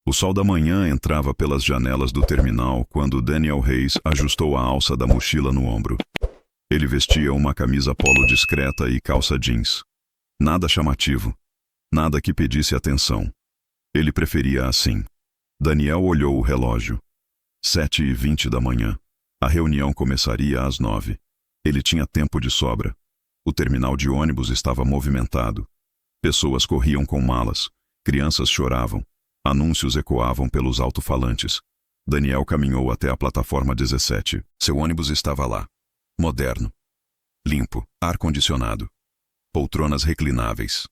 O sol da manhã entrava pelas janelas do terminal quando Daniel Reis ajustou a alça da mochila no ombro. Ele vestia uma camisa polo discreta e calça jeans. Nada chamativo. Nada que pedisse atenção. Ele preferia assim. Daniel olhou o relógio. 7h20 da manhã. A reunião começaria às 9. Ele tinha tempo de sobra. O terminal de ônibus estava movimentado. Pessoas corriam com malas. Crianças choravam. Anúncios ecoavam pelos alto-falantes. Daniel caminhou até a plataforma 17. Seu ônibus estava lá. Moderno. Limpo. Ar-condicionado. Poltronas reclináveis.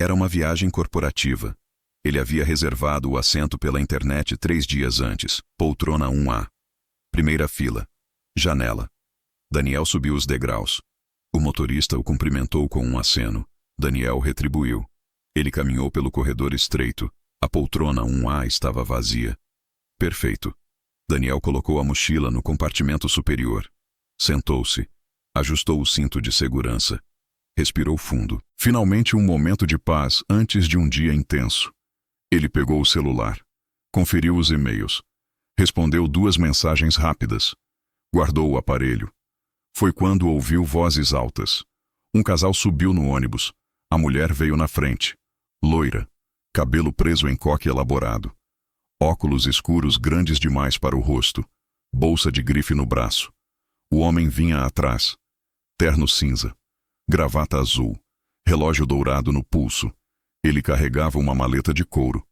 Era uma viagem corporativa. Ele havia reservado o assento pela internet 3 dias antes. Poltrona 1A. Primeira fila. Janela. Daniel subiu os degraus. O motorista o cumprimentou com um aceno. Daniel retribuiu. Ele caminhou pelo corredor estreito. A poltrona 1A estava vazia. Perfeito. Daniel colocou a mochila no compartimento superior. Sentou-se. Ajustou o cinto de segurança. Respirou fundo. Finalmente um momento de paz antes de um dia intenso. Ele pegou o celular. Conferiu os e-mails. Respondeu 2 mensagens rápidas. Guardou o aparelho. Foi quando ouviu vozes altas. Um casal subiu no ônibus. A mulher veio na frente. Loira. Cabelo preso em coque elaborado. Óculos escuros grandes demais para o rosto. Bolsa de grife no braço. O homem vinha atrás. Terno cinza. Gravata azul. Relógio dourado no pulso. Ele carregava uma maleta de couro.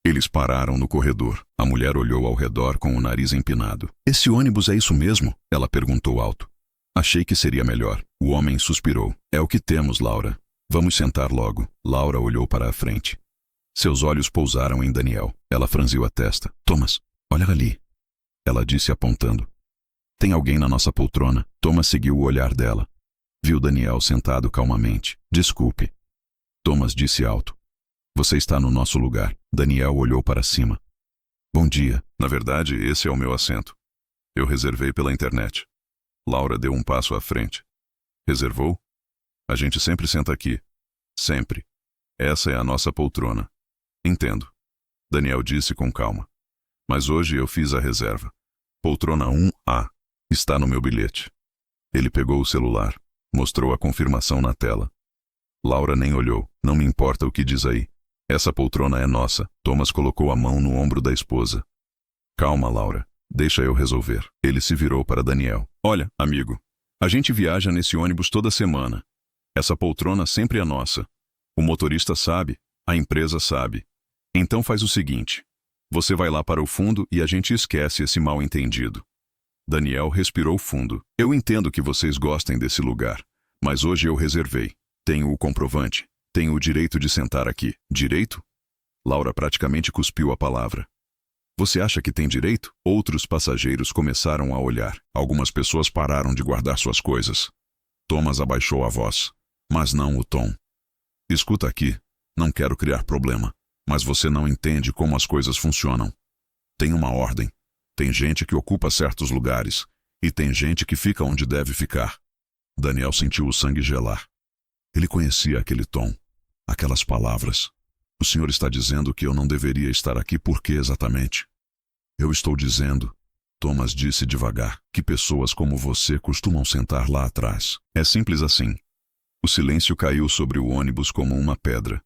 Eles pararam no corredor. A mulher olhou ao redor com o nariz empinado. "Esse ônibus é isso mesmo?" Ela perguntou alto. "Achei que seria melhor." O homem suspirou. "É o que temos, Laura. Vamos sentar logo." Laura olhou para a frente. Seus olhos pousaram em Daniel. Ela franziu a testa. "Thomas, olha ali." Ela disse apontando. "Tem alguém na nossa poltrona." Thomas seguiu o olhar dela. Viu Daniel sentado calmamente. "Desculpe." Thomas disse alto. "Você está no nosso lugar." Daniel olhou para cima. "Bom dia. Na verdade, esse é o meu assento. Eu reservei pela internet." Laura deu um passo à frente. "Reservou? A gente sempre senta aqui. Sempre. Essa é a nossa poltrona." "Entendo." Daniel disse com calma. "Mas hoje eu fiz a reserva. Poltrona 1A. Está no meu bilhete." Ele pegou o celular. Mostrou a confirmação na tela. Laura nem olhou. "Não me importa o que diz aí. Essa poltrona é nossa." Thomas colocou a mão no ombro da esposa. "Calma, Laura. Deixa eu resolver." Ele se virou para Daniel. "Olha, amigo. A gente viaja nesse ônibus toda semana. Essa poltrona sempre é nossa. O motorista sabe. A empresa sabe. Então faz o seguinte. Você vai lá para o fundo e a gente esquece esse mal-entendido." Daniel respirou fundo. "Eu entendo que vocês gostem desse lugar, mas hoje eu reservei. Tenho o comprovante. Tenho o direito de sentar aqui." "Direito?" Laura praticamente cuspiu a palavra. "Você acha que tem direito?" Outros passageiros começaram a olhar. Algumas pessoas pararam de guardar suas coisas. Thomas abaixou a voz, mas não o tom. "Escuta aqui. Não quero criar problema, mas você não entende como as coisas funcionam. Tem uma ordem. Tem gente que ocupa certos lugares, e tem gente que fica onde deve ficar." Daniel sentiu o sangue gelar. Ele conhecia aquele tom, aquelas palavras. "O senhor está dizendo que eu não deveria estar aqui por quê exatamente?" "Eu estou dizendo," Thomas disse devagar, "que pessoas como você costumam sentar lá atrás." É simples assim. O silêncio caiu sobre o ônibus como uma pedra.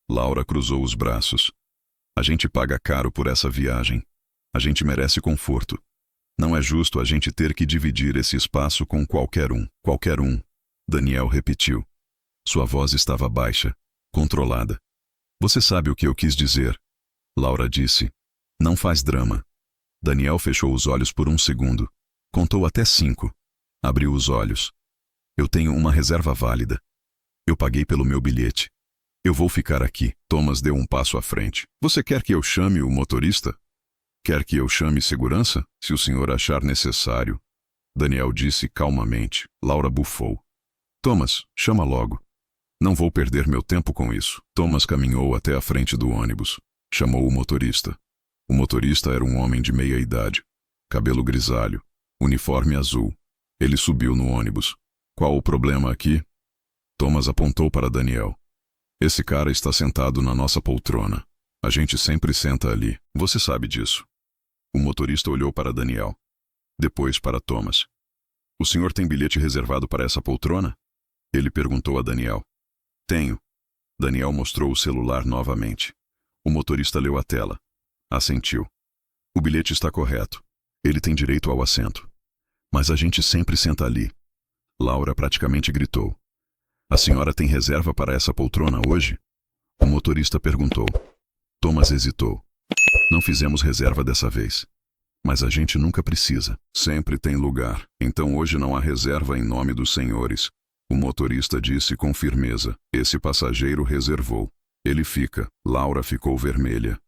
Laura cruzou os braços. "A gente paga caro por essa viagem. A gente merece conforto. Não é justo a gente ter que dividir esse espaço com qualquer um." "Qualquer um," Daniel repetiu. Sua voz estava baixa, controlada. "Você sabe o que eu quis dizer," Laura disse. "Não faz drama." Daniel fechou os olhos por um segundo. Contou até 5. Abriu os olhos. "Eu tenho uma reserva válida. Eu paguei pelo meu bilhete. Eu vou ficar aqui." Thomas deu um passo à frente. "Você quer que eu chame o motorista? Quer que eu chame segurança, se o senhor achar necessário?" Daniel disse calmamente. Laura bufou. "Thomas, chama logo. Não vou perder meu tempo com isso." Thomas caminhou até a frente do ônibus. Chamou o motorista. O motorista era um homem de meia idade. Cabelo grisalho. Uniforme azul. Ele subiu no ônibus. "Qual o problema aqui?" Thomas apontou para Daniel. "Esse cara está sentado na nossa poltrona." A gente sempre senta ali. Você sabe disso. O motorista olhou para Daniel. Depois para Thomas. O senhor tem bilhete reservado para essa poltrona? Ele perguntou a Daniel. Tenho. Daniel mostrou o celular novamente. O motorista leu a tela. Assentiu. O bilhete está correto. Ele tem direito ao assento. Mas a gente sempre senta ali. Laura praticamente gritou. A senhora tem reserva para essa poltrona hoje? O motorista perguntou. Thomas hesitou. Não fizemos reserva dessa vez. Mas a gente nunca precisa. Sempre tem lugar. Então hoje não há reserva em nome dos senhores. O motorista disse com firmeza. Esse passageiro reservou. Ele fica. Laura ficou vermelha.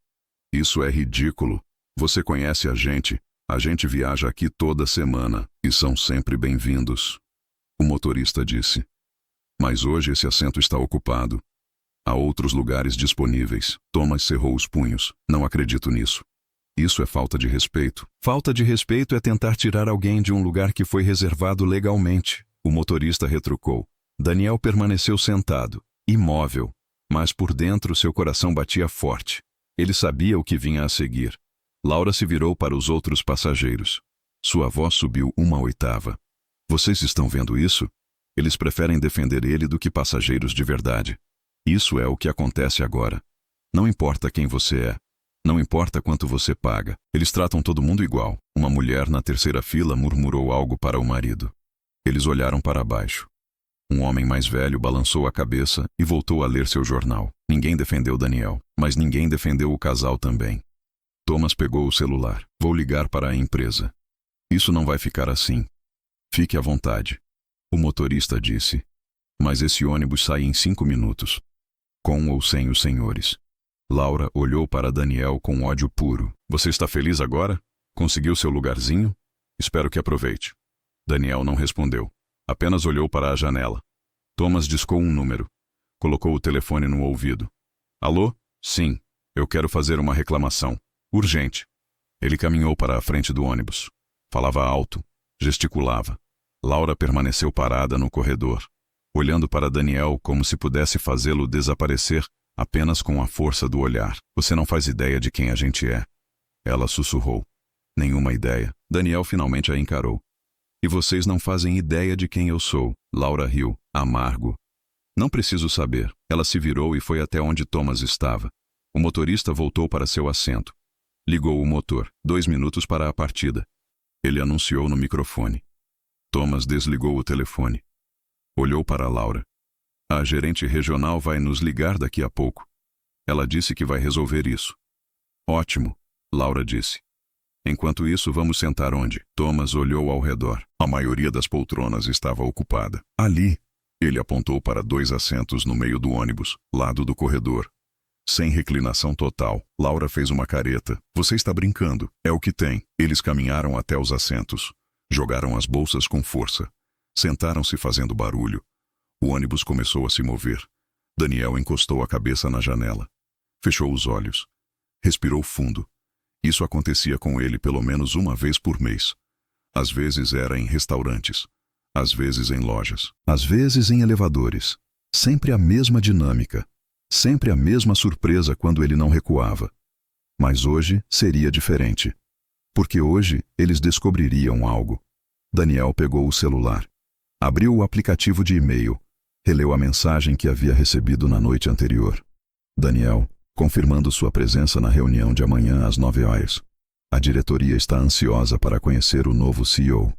Isso é ridículo. Você conhece a gente. A gente viaja aqui toda semana. E são sempre bem-vindos. O motorista disse. Mas hoje esse assento está ocupado. Há outros lugares disponíveis. Thomas cerrou os punhos. Não acredito nisso. Isso é falta de respeito. Falta de respeito é tentar tirar alguém de um lugar que foi reservado legalmente. O motorista retrucou. Daniel permaneceu sentado, imóvel, mas por dentro seu coração batia forte. Ele sabia o que vinha a seguir. Laura se virou para os outros passageiros. Sua voz subiu 1/8. Vocês estão vendo isso? Eles preferem defender ele do que passageiros de verdade. Isso é o que acontece agora. Não importa quem você é. Não importa quanto você paga. Eles tratam todo mundo igual. Uma mulher na terceira fila murmurou algo para o marido. Eles olharam para baixo. Um homem mais velho balançou a cabeça e voltou a ler seu jornal. Ninguém defendeu Daniel, mas ninguém defendeu o casal também. Thomas pegou o celular. Vou ligar para a empresa. Isso não vai ficar assim. Fique à vontade. O motorista disse. Mas esse ônibus sai em 5 minutos. Com ou sem os senhores. Laura olhou para Daniel com ódio puro. Você está feliz agora? Conseguiu seu lugarzinho? Espero que aproveite. Daniel não respondeu. Apenas olhou para a janela. Thomas discou um número. Colocou o telefone no ouvido. Alô? Sim. Eu quero fazer uma reclamação. Urgente. Ele caminhou para a frente do ônibus. Falava alto. Gesticulava. Laura permaneceu parada no corredor, olhando para Daniel como se pudesse fazê-lo desaparecer apenas com a força do olhar. Você não faz ideia de quem a gente é. Ela sussurrou. Nenhuma ideia. Daniel finalmente a encarou. E vocês não fazem ideia de quem eu sou. Laura riu, amargo. Não preciso saber. Ela se virou e foi até onde Thomas estava. O motorista voltou para seu assento. Ligou o motor. 2 minutos para a partida. Ele anunciou no microfone. Thomas desligou o telefone. Olhou para Laura. A gerente regional vai nos ligar daqui a pouco. Ela disse que vai resolver isso. Ótimo, Laura disse. Enquanto isso, vamos sentar onde? Thomas olhou ao redor. A maioria das poltronas estava ocupada. Ali, ele apontou para 2 assentos no meio do ônibus, lado do corredor. Sem reclinação total. Laura fez uma careta. Você está brincando. É o que tem. Eles caminharam até os assentos. Jogaram as bolsas com força. Sentaram-se fazendo barulho. O ônibus começou a se mover. Daniel encostou a cabeça na janela. Fechou os olhos. Respirou fundo. Isso acontecia com ele pelo menos uma vez por mês. Às vezes era em restaurantes. Às vezes em lojas. Às vezes em elevadores. Sempre a mesma dinâmica. Sempre a mesma surpresa quando ele não recuava. Mas hoje seria diferente. Porque hoje eles descobririam algo. Daniel pegou o celular. Abriu o aplicativo de e-mail. Releu a mensagem que havia recebido na noite anterior. Daniel, confirmando sua presença na reunião de amanhã às 9 horas. A diretoria está ansiosa para conhecer o novo CEO.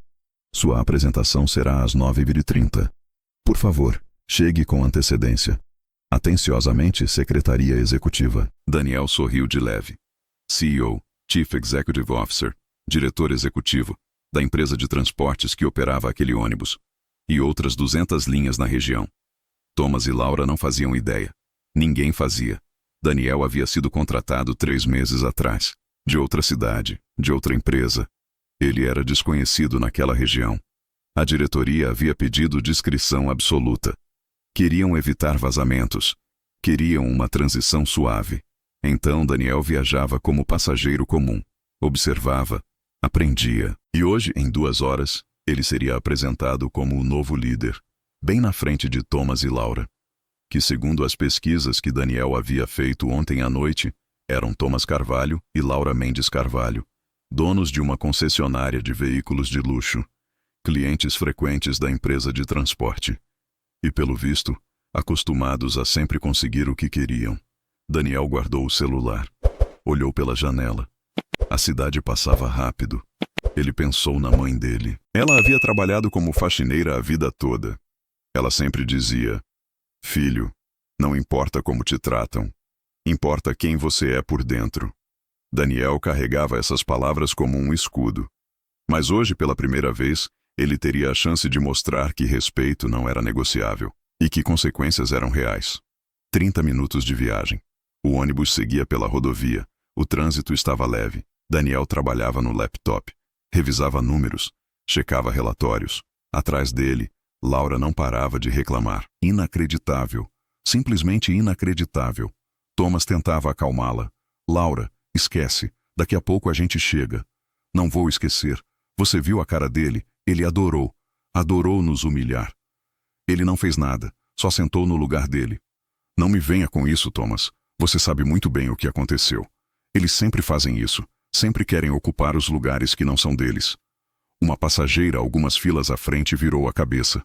Sua apresentação será às 9h30. Por favor, chegue com antecedência. Atenciosamente, Secretaria Executiva. Daniel sorriu de leve. CEO, Chief Executive Officer, diretor executivo, da empresa de transportes que operava aquele ônibus. E outras 200 linhas na região. Thomas e Laura não faziam ideia. Ninguém fazia. Daniel havia sido contratado 3 meses atrás. De outra cidade, de outra empresa. Ele era desconhecido naquela região. A diretoria havia pedido discrição absoluta. Queriam evitar vazamentos. Queriam uma transição suave. Então Daniel viajava como passageiro comum. Observava. Aprendia. E hoje, em 2 horas, ele seria apresentado como o novo líder, bem na frente de Thomas e Laura, que segundo as pesquisas que Daniel havia feito ontem à noite, Eram Thomas Carvalho e Laura Mendes Carvalho, donos de uma concessionária de veículos de luxo, clientes frequentes da empresa de transporte. E, pelo visto, acostumados a sempre conseguir o que queriam. Daniel guardou o celular. Olhou pela janela. A cidade passava rápido. Ele pensou na mãe dele. Ela havia trabalhado como faxineira a vida toda. Ela sempre dizia: "Filho, não importa como te tratam, importa quem você é por dentro." Daniel carregava essas palavras como um escudo. Mas hoje, pela primeira vez, ele teria a chance de mostrar que respeito não era negociável e que consequências eram reais. 30 minutos de viagem. O ônibus seguia pela rodovia. O trânsito estava leve. Daniel trabalhava no laptop. Revisava números. Checava relatórios. Atrás dele, Laura não parava de reclamar. Inacreditável. Simplesmente inacreditável. Thomas tentava acalmá-la. "Laura, esquece. Daqui a pouco a gente chega." "Não vou esquecer. Você viu a cara dele? Ele adorou. Adorou nos humilhar. Ele não fez nada. Só sentou no lugar dele." "Não me venha com isso, Thomas. Você sabe muito bem o que aconteceu. Eles sempre fazem isso. Sempre querem ocupar os lugares que não são deles." Uma passageira algumas filas à frente virou a cabeça.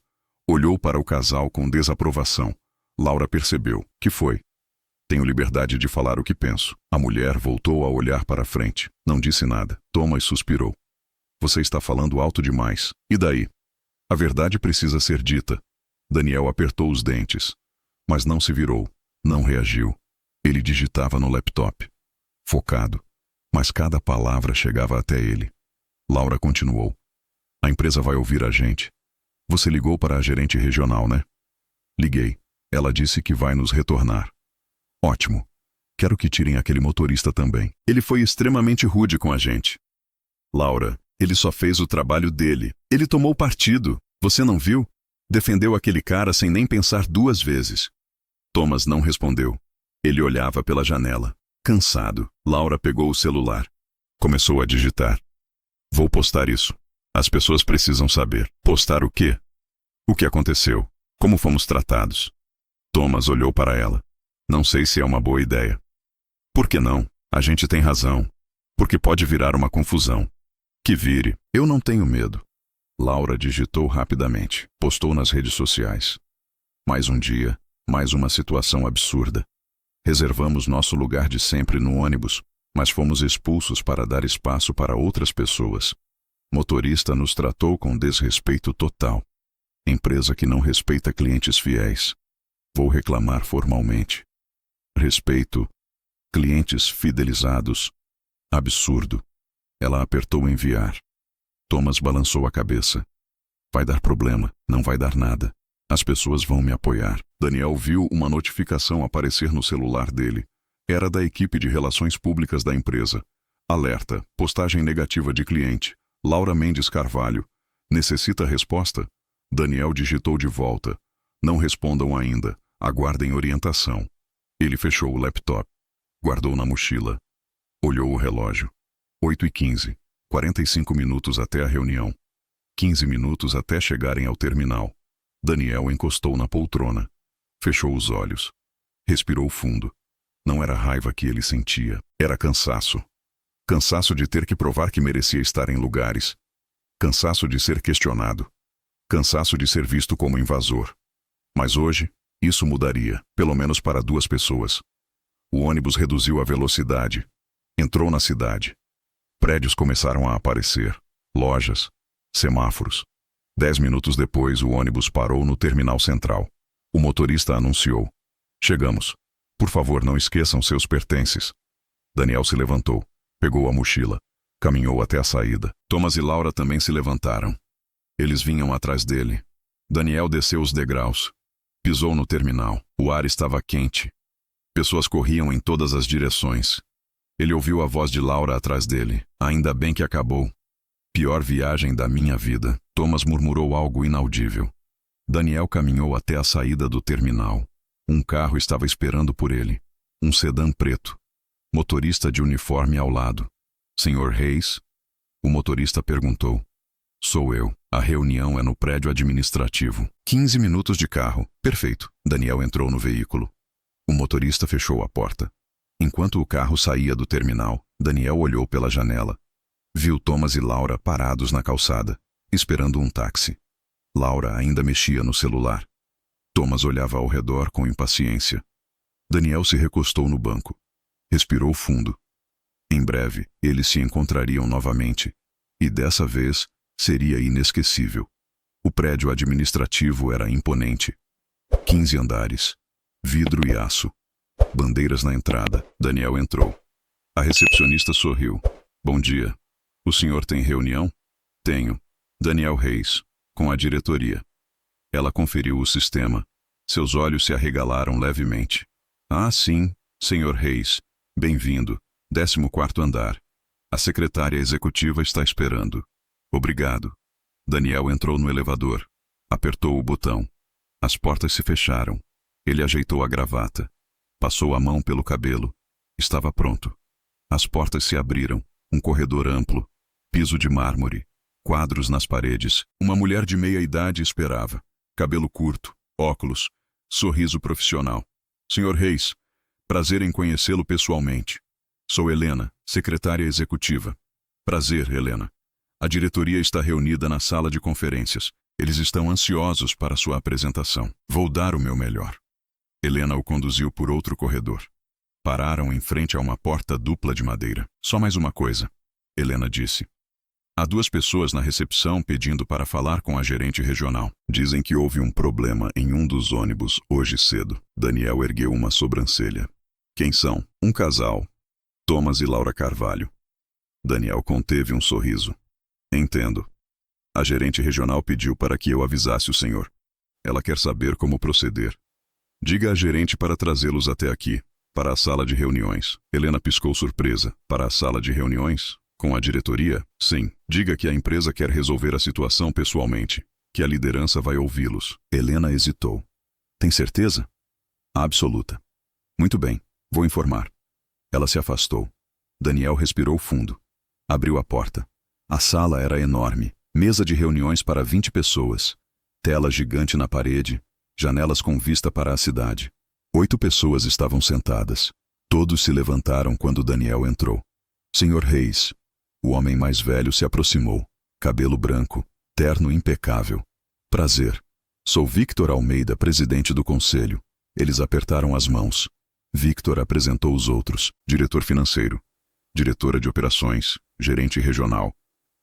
Olhou para o casal com desaprovação. Laura percebeu. "Que foi?" "Tenho liberdade de falar o que penso." A mulher voltou a olhar para a frente. Não disse nada. Thomas suspirou. "Você está falando alto demais. E daí? A verdade precisa ser dita." Daniel apertou os dentes. Mas não se virou. Não reagiu. Ele digitava no laptop. Focado. Mas cada palavra chegava até ele. Laura continuou. "A empresa vai ouvir a gente. Você ligou para a gerente regional, né?" "Liguei. Ela disse que vai nos retornar." "Ótimo. Quero que tirem aquele motorista também. Ele foi extremamente rude com a gente." "Laura, ele só fez o trabalho dele. Ele tomou partido. Você não viu? Defendeu aquele cara sem nem pensar duas vezes." Thomas não respondeu. Ele olhava pela janela. Cansado, Laura pegou o celular. Começou a digitar. "Vou postar isso. As pessoas precisam saber." "Postar o quê?" "O que aconteceu. Como fomos tratados." Thomas olhou para ela. "Não sei se é uma boa ideia." "Por que não? A gente tem razão. Porque pode virar uma confusão." "Que vire. Eu não tenho medo." Laura digitou rapidamente. Postou nas redes sociais. "Mais um dia. Mais uma situação absurda. Reservamos nosso lugar de sempre no ônibus, mas fomos expulsos para dar espaço para outras pessoas. Motorista nos tratou com desrespeito total. Empresa que não respeita clientes fiéis. Vou reclamar formalmente. Respeito. Clientes fidelizados. Absurdo." Ela apertou enviar. Thomas balançou a cabeça. "Vai dar problema. Não vai dar nada. As pessoas vão me apoiar." Daniel viu uma notificação aparecer no celular dele. Era da equipe de relações públicas da empresa. "Alerta. Postagem negativa de cliente. Laura Mendes Carvalho. Necessita resposta?" Daniel digitou de volta. "Não respondam ainda. Aguardem orientação." Ele fechou o laptop. Guardou na mochila. Olhou o relógio. 8h15. 45 minutos até a reunião. 15 minutos até chegarem ao terminal. Daniel encostou na poltrona. Fechou os olhos. Respirou fundo. Não era raiva que ele sentia. Era cansaço. Cansaço de ter que provar que merecia estar em lugares. Cansaço de ser questionado. Cansaço de ser visto como invasor. Mas hoje, isso mudaria, pelo menos para duas pessoas. O ônibus reduziu a velocidade. Entrou na cidade. Prédios começaram a aparecer. Lojas. Semáforos. 10 minutos depois, o ônibus parou no terminal central. O motorista anunciou: "Chegamos. Por favor, não esqueçam seus pertences." Daniel se levantou, pegou a mochila, caminhou até a saída. Thomas e Laura também se levantaram. Eles vinham atrás dele. Daniel desceu os degraus. Pisou no terminal. O ar estava quente. Pessoas corriam em todas as direções. Ele ouviu a voz de Laura atrás dele. "Ainda bem que acabou. Pior viagem da minha vida." Thomas murmurou algo inaudível. Daniel caminhou até a saída do terminal. Um carro estava esperando por ele. Um sedã preto. Motorista de uniforme ao lado. "Senhor Reis?" O motorista perguntou. "Sou eu. A reunião é no prédio administrativo. 15 minutos de carro. Perfeito." Daniel entrou no veículo. O motorista fechou a porta. Enquanto o carro saía do terminal, Daniel olhou pela janela. Viu Thomas e Laura parados na calçada, esperando um táxi. Laura ainda mexia no celular. Thomas olhava ao redor com impaciência. Daniel se recostou no banco. Respirou fundo. Em breve, eles se encontrariam novamente. E dessa vez, seria inesquecível. O prédio administrativo era imponente. 15 andares. Vidro e aço. Bandeiras na entrada. Daniel entrou. A recepcionista sorriu. Bom dia. O senhor tem reunião? Tenho. Daniel Reis, com a diretoria. Ela conferiu o sistema. Seus olhos se arregalaram levemente. Ah, sim, senhor Reis. Bem-vindo. 14º andar. A secretária executiva está esperando. Obrigado. Daniel entrou no elevador. Apertou o botão. As portas se fecharam. Ele ajeitou a gravata. Passou a mão pelo cabelo. Estava pronto. As portas se abriram. Um corredor amplo. Piso de mármore. Quadros nas paredes. Uma mulher de meia idade esperava. Cabelo curto. Óculos. Sorriso profissional. Senhor Reis, prazer em conhecê-lo pessoalmente. Sou Helena, secretária executiva. Prazer, Helena. A diretoria está reunida na sala de conferências. Eles estão ansiosos para sua apresentação. Vou dar o meu melhor. Helena o conduziu por outro corredor. Pararam em frente a uma porta dupla de madeira. Só mais uma coisa, Helena disse. Há 2 pessoas na recepção pedindo para falar com a gerente regional. Dizem que houve um problema em um dos ônibus hoje cedo. Daniel ergueu uma sobrancelha. Quem são? Um casal. Thomas e Laura Carvalho. Daniel conteve um sorriso. Entendo. A gerente regional pediu para que eu avisasse o senhor. Ela quer saber como proceder. Diga à gerente para trazê-los até aqui, para a sala de reuniões. Helena piscou surpresa. Para a sala de reuniões? Com a diretoria? Sim. Diga que a empresa quer resolver a situação pessoalmente, que a liderança vai ouvi-los. Helena hesitou. Tem certeza? Absoluta. Muito bem, vou informar. Ela se afastou. Daniel respirou fundo. Abriu a porta. A sala era enorme. Mesa de reuniões para 20 pessoas. Tela gigante na parede. Janelas com vista para a cidade. 8 pessoas estavam sentadas. Todos se levantaram quando Daniel entrou. Senhor Reis. O homem mais velho se aproximou. Cabelo branco. Terno impecável. Prazer. Sou Victor Almeida, presidente do conselho. Eles apertaram as mãos. Victor apresentou os outros. Diretor financeiro. Diretora de operações. Gerente regional.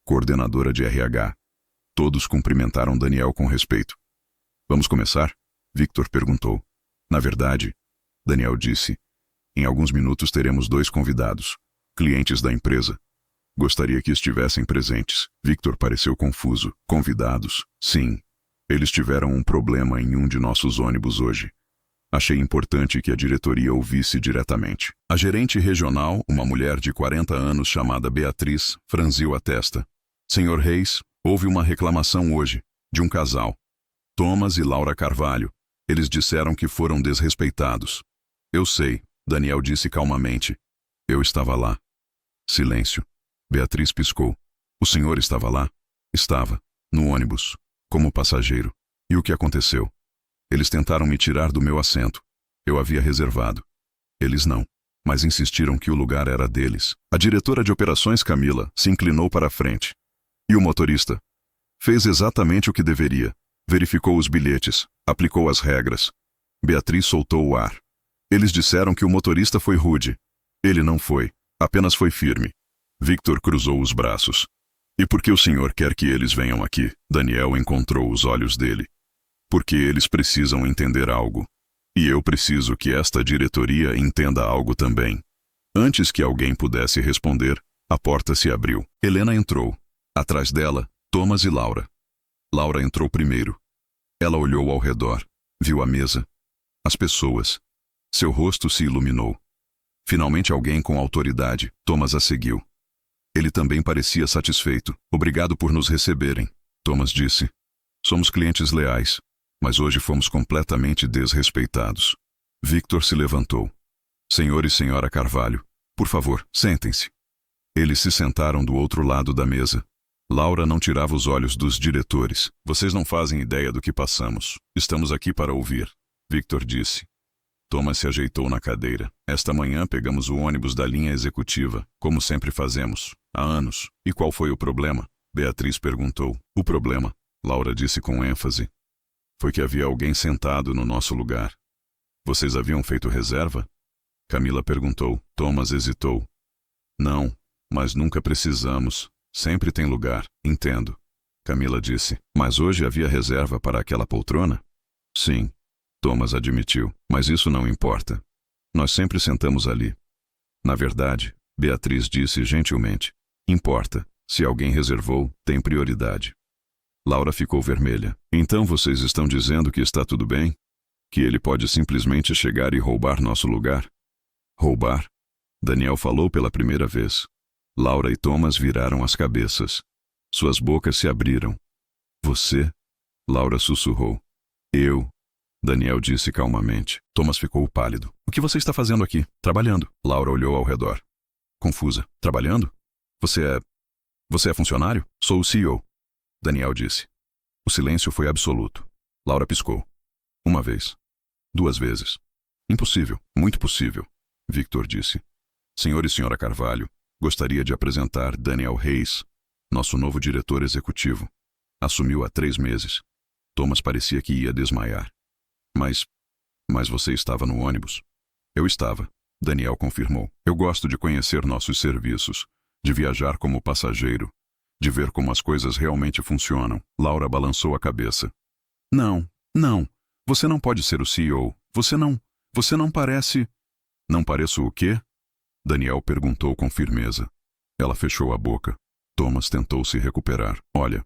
Coordenadora de RH. Todos cumprimentaram Daniel com respeito. Vamos começar? Victor perguntou. Na verdade, Daniel disse, em alguns minutos teremos 2 convidados. Clientes da empresa. Gostaria que estivessem presentes. Victor pareceu confuso. Convidados? Sim. Eles tiveram um problema em um de nossos ônibus hoje. Achei importante que a diretoria ouvisse diretamente. A gerente regional, uma mulher de 40 anos chamada Beatriz, franziu a testa. Senhor Reis, houve uma reclamação hoje, de um casal. Thomas e Laura Carvalho. Eles disseram que foram desrespeitados. Eu sei, Daniel disse calmamente. Eu estava lá. Silêncio. Beatriz piscou. O senhor estava lá? Estava. No ônibus. Como passageiro. E o que aconteceu? Eles tentaram me tirar do meu assento. Eu havia reservado. Eles não. Mas insistiram que o lugar era deles. A diretora de operações, Camila, se inclinou para a frente. E o motorista? Fez exatamente o que deveria. Verificou os bilhetes. Aplicou as regras. Beatriz soltou o ar. Eles disseram que o motorista foi rude. Ele não foi. Apenas foi firme. Victor cruzou os braços. E por que o senhor quer que eles venham aqui? Daniel encontrou os olhos dele. Porque eles precisam entender algo. E eu preciso que esta diretoria entenda algo também. Antes que alguém pudesse responder, a porta se abriu. Helena entrou. Atrás dela, Thomas e Laura. Laura entrou primeiro. Ela olhou ao redor. Viu a mesa. As pessoas. Seu rosto se iluminou. Finalmente alguém com autoridade. Thomas a seguiu. Ele também parecia satisfeito. Obrigado por nos receberem, Thomas disse. Somos clientes leais, mas hoje fomos completamente desrespeitados. Victor se levantou. Senhor e senhora Carvalho, por favor, sentem-se. Eles se sentaram do outro lado da mesa. Laura não tirava os olhos dos diretores. Vocês não fazem ideia do que passamos. Estamos aqui para ouvir, Victor disse. Thomas se ajeitou na cadeira. Esta manhã pegamos o ônibus da linha executiva, como sempre fazemos, há anos. E qual foi o problema? Beatriz perguntou. O problema, Laura disse com ênfase, foi que havia alguém sentado no nosso lugar. Vocês haviam feito reserva? Camila perguntou. Thomas hesitou. Não, mas nunca precisamos. Sempre tem lugar. Entendo. Camila disse. Mas hoje havia reserva para aquela poltrona? Sim, Thomas admitiu. Mas isso não importa. Nós sempre sentamos ali. Na verdade, Beatriz disse gentilmente. Importa. Se alguém reservou, tem prioridade. Laura ficou vermelha. Então vocês estão dizendo que está tudo bem? Que ele pode simplesmente chegar e roubar nosso lugar? Roubar? Daniel falou pela primeira vez. Laura e Thomas viraram as cabeças. Suas bocas se abriram. Você? Laura sussurrou. Eu? Daniel disse calmamente. Thomas ficou pálido. O que você está fazendo aqui? Trabalhando. Laura olhou ao redor. Confusa. Trabalhando? Você é funcionário? Sou o CEO. Daniel disse. O silêncio foi absoluto. Laura piscou. Uma vez. 2 vezes. Impossível. Muito possível. Victor disse. Senhor e senhora Carvalho, gostaria de apresentar Daniel Reis, nosso novo diretor executivo. Assumiu há 3 meses. Thomas parecia que ia desmaiar. Mas você estava no ônibus? Eu estava. Daniel confirmou. Eu gosto de conhecer nossos serviços, de viajar como passageiro, de ver como as coisas realmente funcionam. Laura balançou a cabeça. Não. Você não pode ser o CEO. Você não parece... Não pareço o quê? Daniel perguntou com firmeza. Ela fechou a boca. Thomas tentou se recuperar. Olha,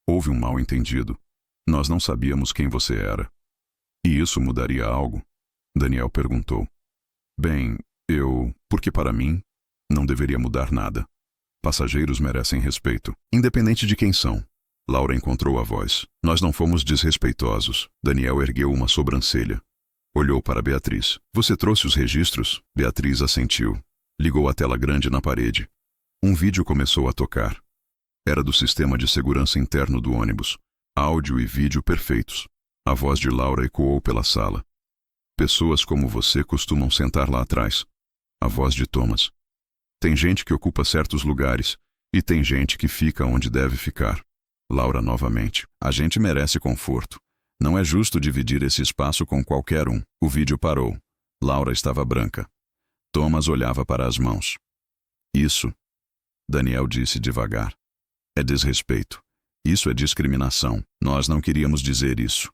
houve um mal-entendido. Nós não sabíamos quem você era. E isso mudaria algo? Daniel perguntou. Bem, porque para mim, não deveria mudar nada. Passageiros merecem respeito, independente de quem são. Laura encontrou a voz. Nós não fomos desrespeitosos. Daniel ergueu uma sobrancelha. Olhou para Beatriz. Você trouxe os registros? Beatriz assentiu. Ligou a tela grande na parede. Um vídeo começou a tocar. Era do sistema de segurança interno do ônibus. Áudio e vídeo perfeitos. A voz de Laura ecoou pela sala. Pessoas como você costumam sentar lá atrás. A voz de Thomas. Tem gente que ocupa certos lugares, e tem gente que fica onde deve ficar. Laura novamente. A gente merece conforto. Não é justo dividir esse espaço com qualquer um. O vídeo parou. Laura estava branca. Thomas olhava para as mãos. Isso, Daniel disse devagar, é desrespeito. Isso é discriminação. Nós não queríamos dizer isso.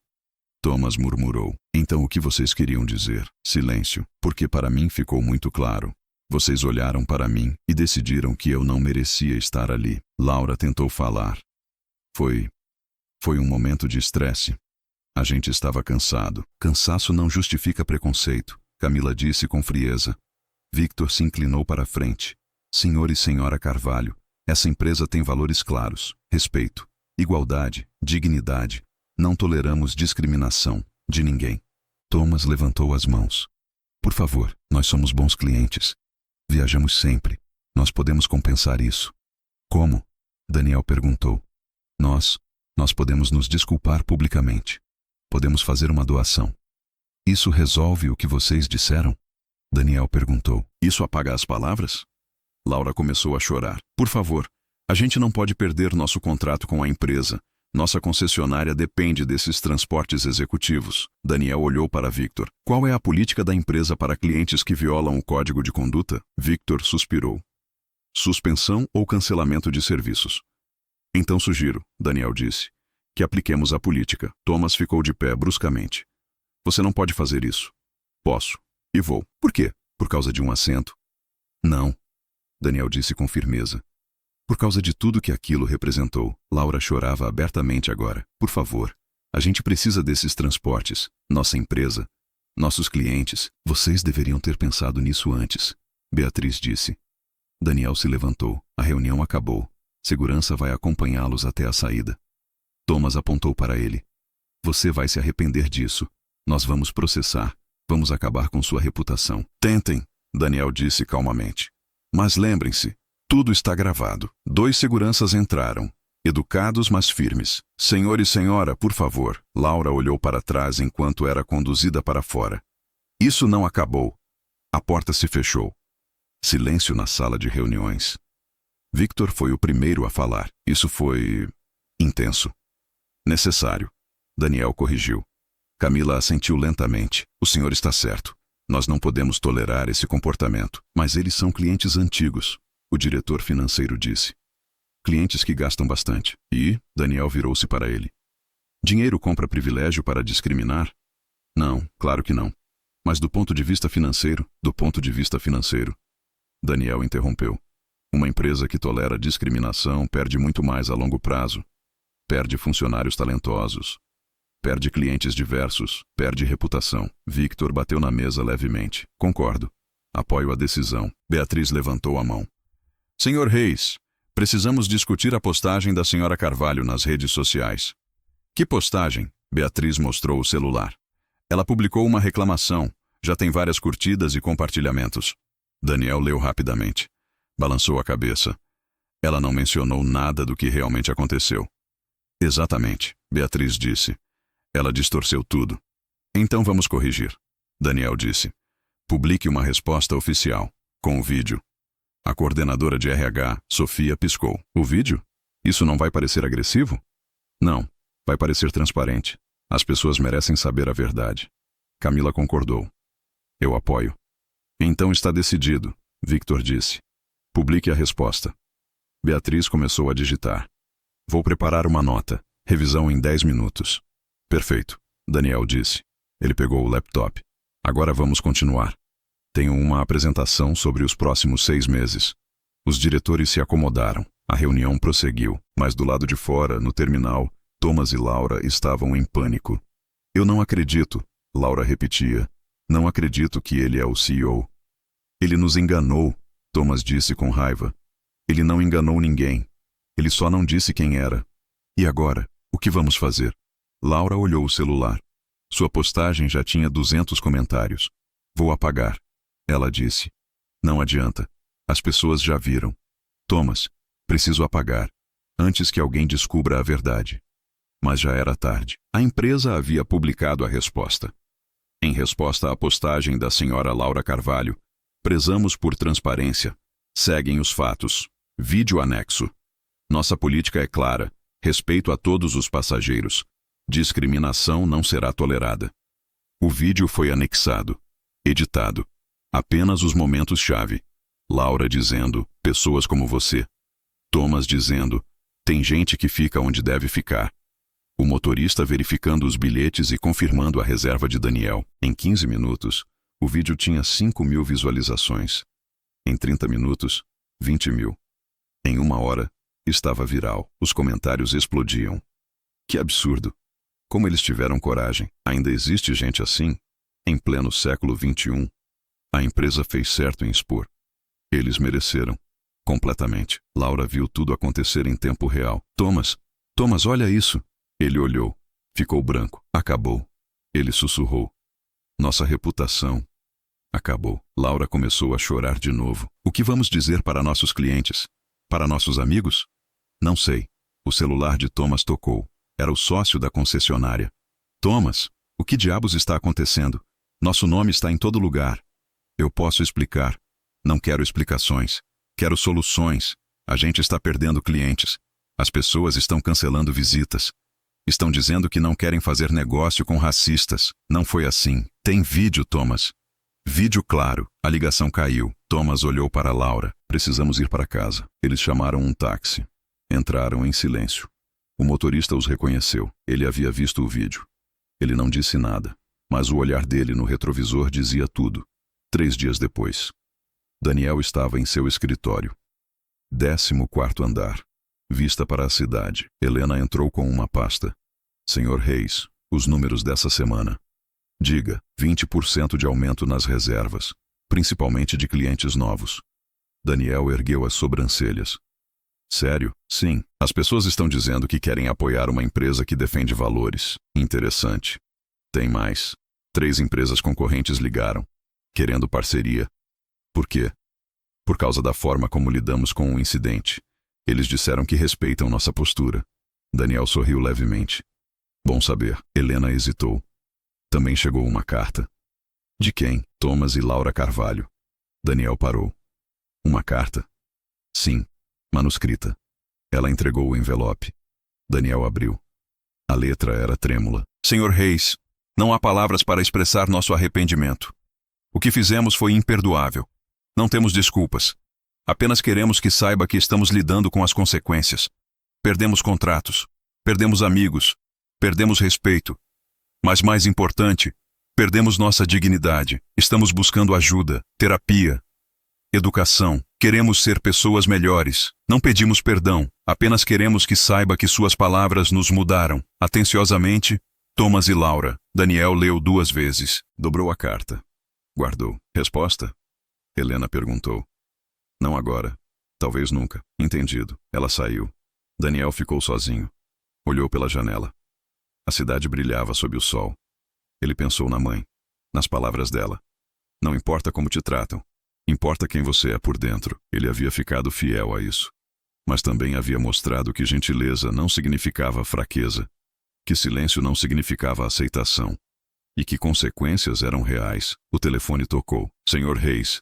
Thomas murmurou. Então o que vocês queriam dizer? Silêncio, porque para mim ficou muito claro. Vocês olharam para mim e decidiram que eu não merecia estar ali. Laura tentou falar. Foi um momento de estresse. A gente estava cansado. Cansaço não justifica preconceito, Camila disse com frieza. Victor se inclinou para a frente. Senhor e senhora Carvalho, essa empresa tem valores claros. Respeito, igualdade, dignidade. Não toleramos discriminação de ninguém. Thomas levantou as mãos. Por favor, nós somos bons clientes. Viajamos sempre. Nós podemos compensar isso. Como? Daniel perguntou. Nós podemos nos desculpar publicamente. Podemos fazer uma doação. Isso resolve o que vocês disseram? Daniel perguntou. Isso apaga as palavras? Laura começou a chorar. Por favor, a gente não pode perder nosso contrato com a empresa. Nossa concessionária depende desses transportes executivos. Daniel olhou para Victor. Qual é a política da empresa para clientes que violam o código de conduta? Victor suspirou. Suspensão ou cancelamento de serviços. Então sugiro, Daniel disse, que apliquemos a política. Thomas ficou de pé bruscamente. Você não pode fazer isso. Posso. E vou. Por quê? Por causa de um assento? Não. Daniel disse com firmeza. Por causa de tudo que aquilo representou. Laura chorava abertamente agora. Por favor, a gente precisa desses transportes. Nossa empresa. Nossos clientes. Vocês deveriam ter pensado nisso antes. Beatriz disse. Daniel se levantou. A reunião acabou. Segurança vai acompanhá-los até a saída. Thomas apontou para ele. Você vai se arrepender disso. Nós vamos processar. Vamos acabar com sua reputação. Tentem, Daniel disse calmamente. Mas lembrem-se, tudo está gravado. 2 seguranças entraram, educados mas firmes. Senhor e senhora, por favor. Laura olhou para trás enquanto era conduzida para fora. Isso não acabou. A porta se fechou. Silêncio na sala de reuniões. Victor foi o primeiro a falar. Isso foi intenso. Necessário. Daniel corrigiu. Camila assentiu lentamente. O senhor está certo. Nós não podemos tolerar esse comportamento. Mas eles são clientes antigos, o diretor financeiro disse. Clientes que gastam bastante. E Daniel virou-se para ele. Dinheiro compra privilégio para discriminar? Não, claro que não. Mas do ponto de vista financeiro, Daniel interrompeu. Uma empresa que tolera discriminação perde muito mais a longo prazo. Perde funcionários talentosos. Perde clientes diversos. Perde reputação. Victor bateu na mesa levemente. Concordo. Apoio a decisão. Beatriz levantou a mão. Senhor Reis, precisamos discutir a postagem da senhora Carvalho nas redes sociais. Que postagem? Beatriz mostrou o celular. Ela publicou uma reclamação. Já tem várias curtidas e compartilhamentos. Daniel leu rapidamente. Balançou a cabeça. Ela não mencionou nada do que realmente aconteceu. Exatamente, Beatriz disse. Ela distorceu tudo. Então vamos corrigir. Daniel disse. Publique uma resposta oficial, com o vídeo. A coordenadora de RH, Sofia, piscou. O vídeo? Isso não vai parecer agressivo? Não, vai parecer transparente. As pessoas merecem saber a verdade. Camila concordou. Eu apoio. Então está decidido, Victor disse. Publique a resposta. Beatriz começou a digitar. Vou preparar uma nota. Revisão em 10 minutos. Perfeito, Daniel disse. Ele pegou o laptop. Agora vamos continuar. Tenho uma apresentação sobre os próximos 6 meses. Os diretores se acomodaram. A reunião prosseguiu, mas do lado de fora, no terminal, Thomas e Laura estavam em pânico. Eu não acredito, Laura repetia. Não acredito que ele é o CEO. Ele nos enganou, Thomas disse com raiva. Ele não enganou ninguém. Ele só não disse quem era. E agora, o que vamos fazer? Laura olhou o celular. Sua postagem já tinha 200 comentários. Vou apagar. Ela disse. Não adianta. As pessoas já viram. Thomas, preciso apagar. Antes que alguém descubra a verdade. Mas já era tarde. A empresa havia publicado a resposta. Em resposta à postagem da senhora Laura Carvalho, prezamos por transparência. Seguem os fatos. Vídeo anexo. Nossa política é clara. Respeito a todos os passageiros. Discriminação não será tolerada. O vídeo foi anexado. Editado. Apenas os momentos-chave. Laura dizendo, pessoas como você. Thomas dizendo, tem gente que fica onde deve ficar. O motorista verificando os bilhetes e confirmando a reserva de Daniel. Em 15 minutos, o vídeo tinha 5.000 visualizações. Em 30 minutos, 20.000. Em 1 hora, estava viral. Os comentários explodiam. Que absurdo! Como eles tiveram coragem? Ainda existe gente assim? Em pleno século XXI. A empresa fez certo em expor. Eles mereceram. Completamente. Laura viu tudo acontecer em tempo real. Thomas, olha isso! Ele olhou. Ficou branco. Acabou. Ele sussurrou. Nossa reputação. Acabou. Laura começou a chorar de novo. O que vamos dizer para nossos clientes? Para nossos amigos? Não sei. O celular de Thomas tocou. Era o sócio da concessionária. Thomas, o que diabos está acontecendo? Nosso nome está em todo lugar. Eu posso explicar. Não quero explicações. Quero soluções. A gente está perdendo clientes. As pessoas estão cancelando visitas. Estão dizendo que não querem fazer negócio com racistas. Não foi assim. Tem vídeo, Thomas. Vídeo claro. A ligação caiu. Thomas olhou para Laura. Precisamos ir para casa. Eles chamaram um táxi. Entraram em silêncio. O motorista os reconheceu. Ele havia visto o vídeo. Ele não disse nada, mas o olhar dele no retrovisor dizia tudo. 3 dias depois. Daniel estava em seu escritório. 14º andar. Vista para a cidade. Helena entrou com uma pasta. Senhor Reis, os números dessa semana. Diga, 20% de aumento nas reservas, principalmente de clientes novos. Daniel ergueu as sobrancelhas. Sério? Sim. As pessoas estão dizendo que querem apoiar uma empresa que defende valores. Interessante. Tem mais. 3 empresas concorrentes ligaram, querendo parceria. Por quê? Por causa da forma como lidamos com o incidente. Eles disseram que respeitam nossa postura. Daniel sorriu levemente. Bom saber. Helena hesitou. Também chegou uma carta. De quem? Thomas e Laura Carvalho. Daniel parou. Uma carta? Sim, manuscrita. Ela entregou o envelope. Daniel abriu. A letra era trêmula. Senhor Reis, não há palavras para expressar nosso arrependimento. O que fizemos foi imperdoável. Não temos desculpas. Apenas queremos que saiba que estamos lidando com as consequências. Perdemos contratos, perdemos amigos, perdemos respeito. Mas mais importante, perdemos nossa dignidade. Estamos buscando ajuda, terapia, educação. Queremos ser pessoas melhores. Não pedimos perdão, apenas queremos que saiba que suas palavras nos mudaram. Atenciosamente, Thomas e Laura. Daniel leu 2 vezes. Dobrou a carta. Guardou. Resposta? Helena perguntou. Não agora. Talvez nunca. Entendido. Ela saiu. Daniel ficou sozinho. Olhou pela janela. A cidade brilhava sob o sol. Ele pensou na mãe, nas palavras dela. Não importa como te tratam. Importa quem você é por dentro. Ele havia ficado fiel a isso. Mas também havia mostrado que gentileza não significava fraqueza, que silêncio não significava aceitação, e que consequências eram reais. O telefone tocou. Senhor Reis.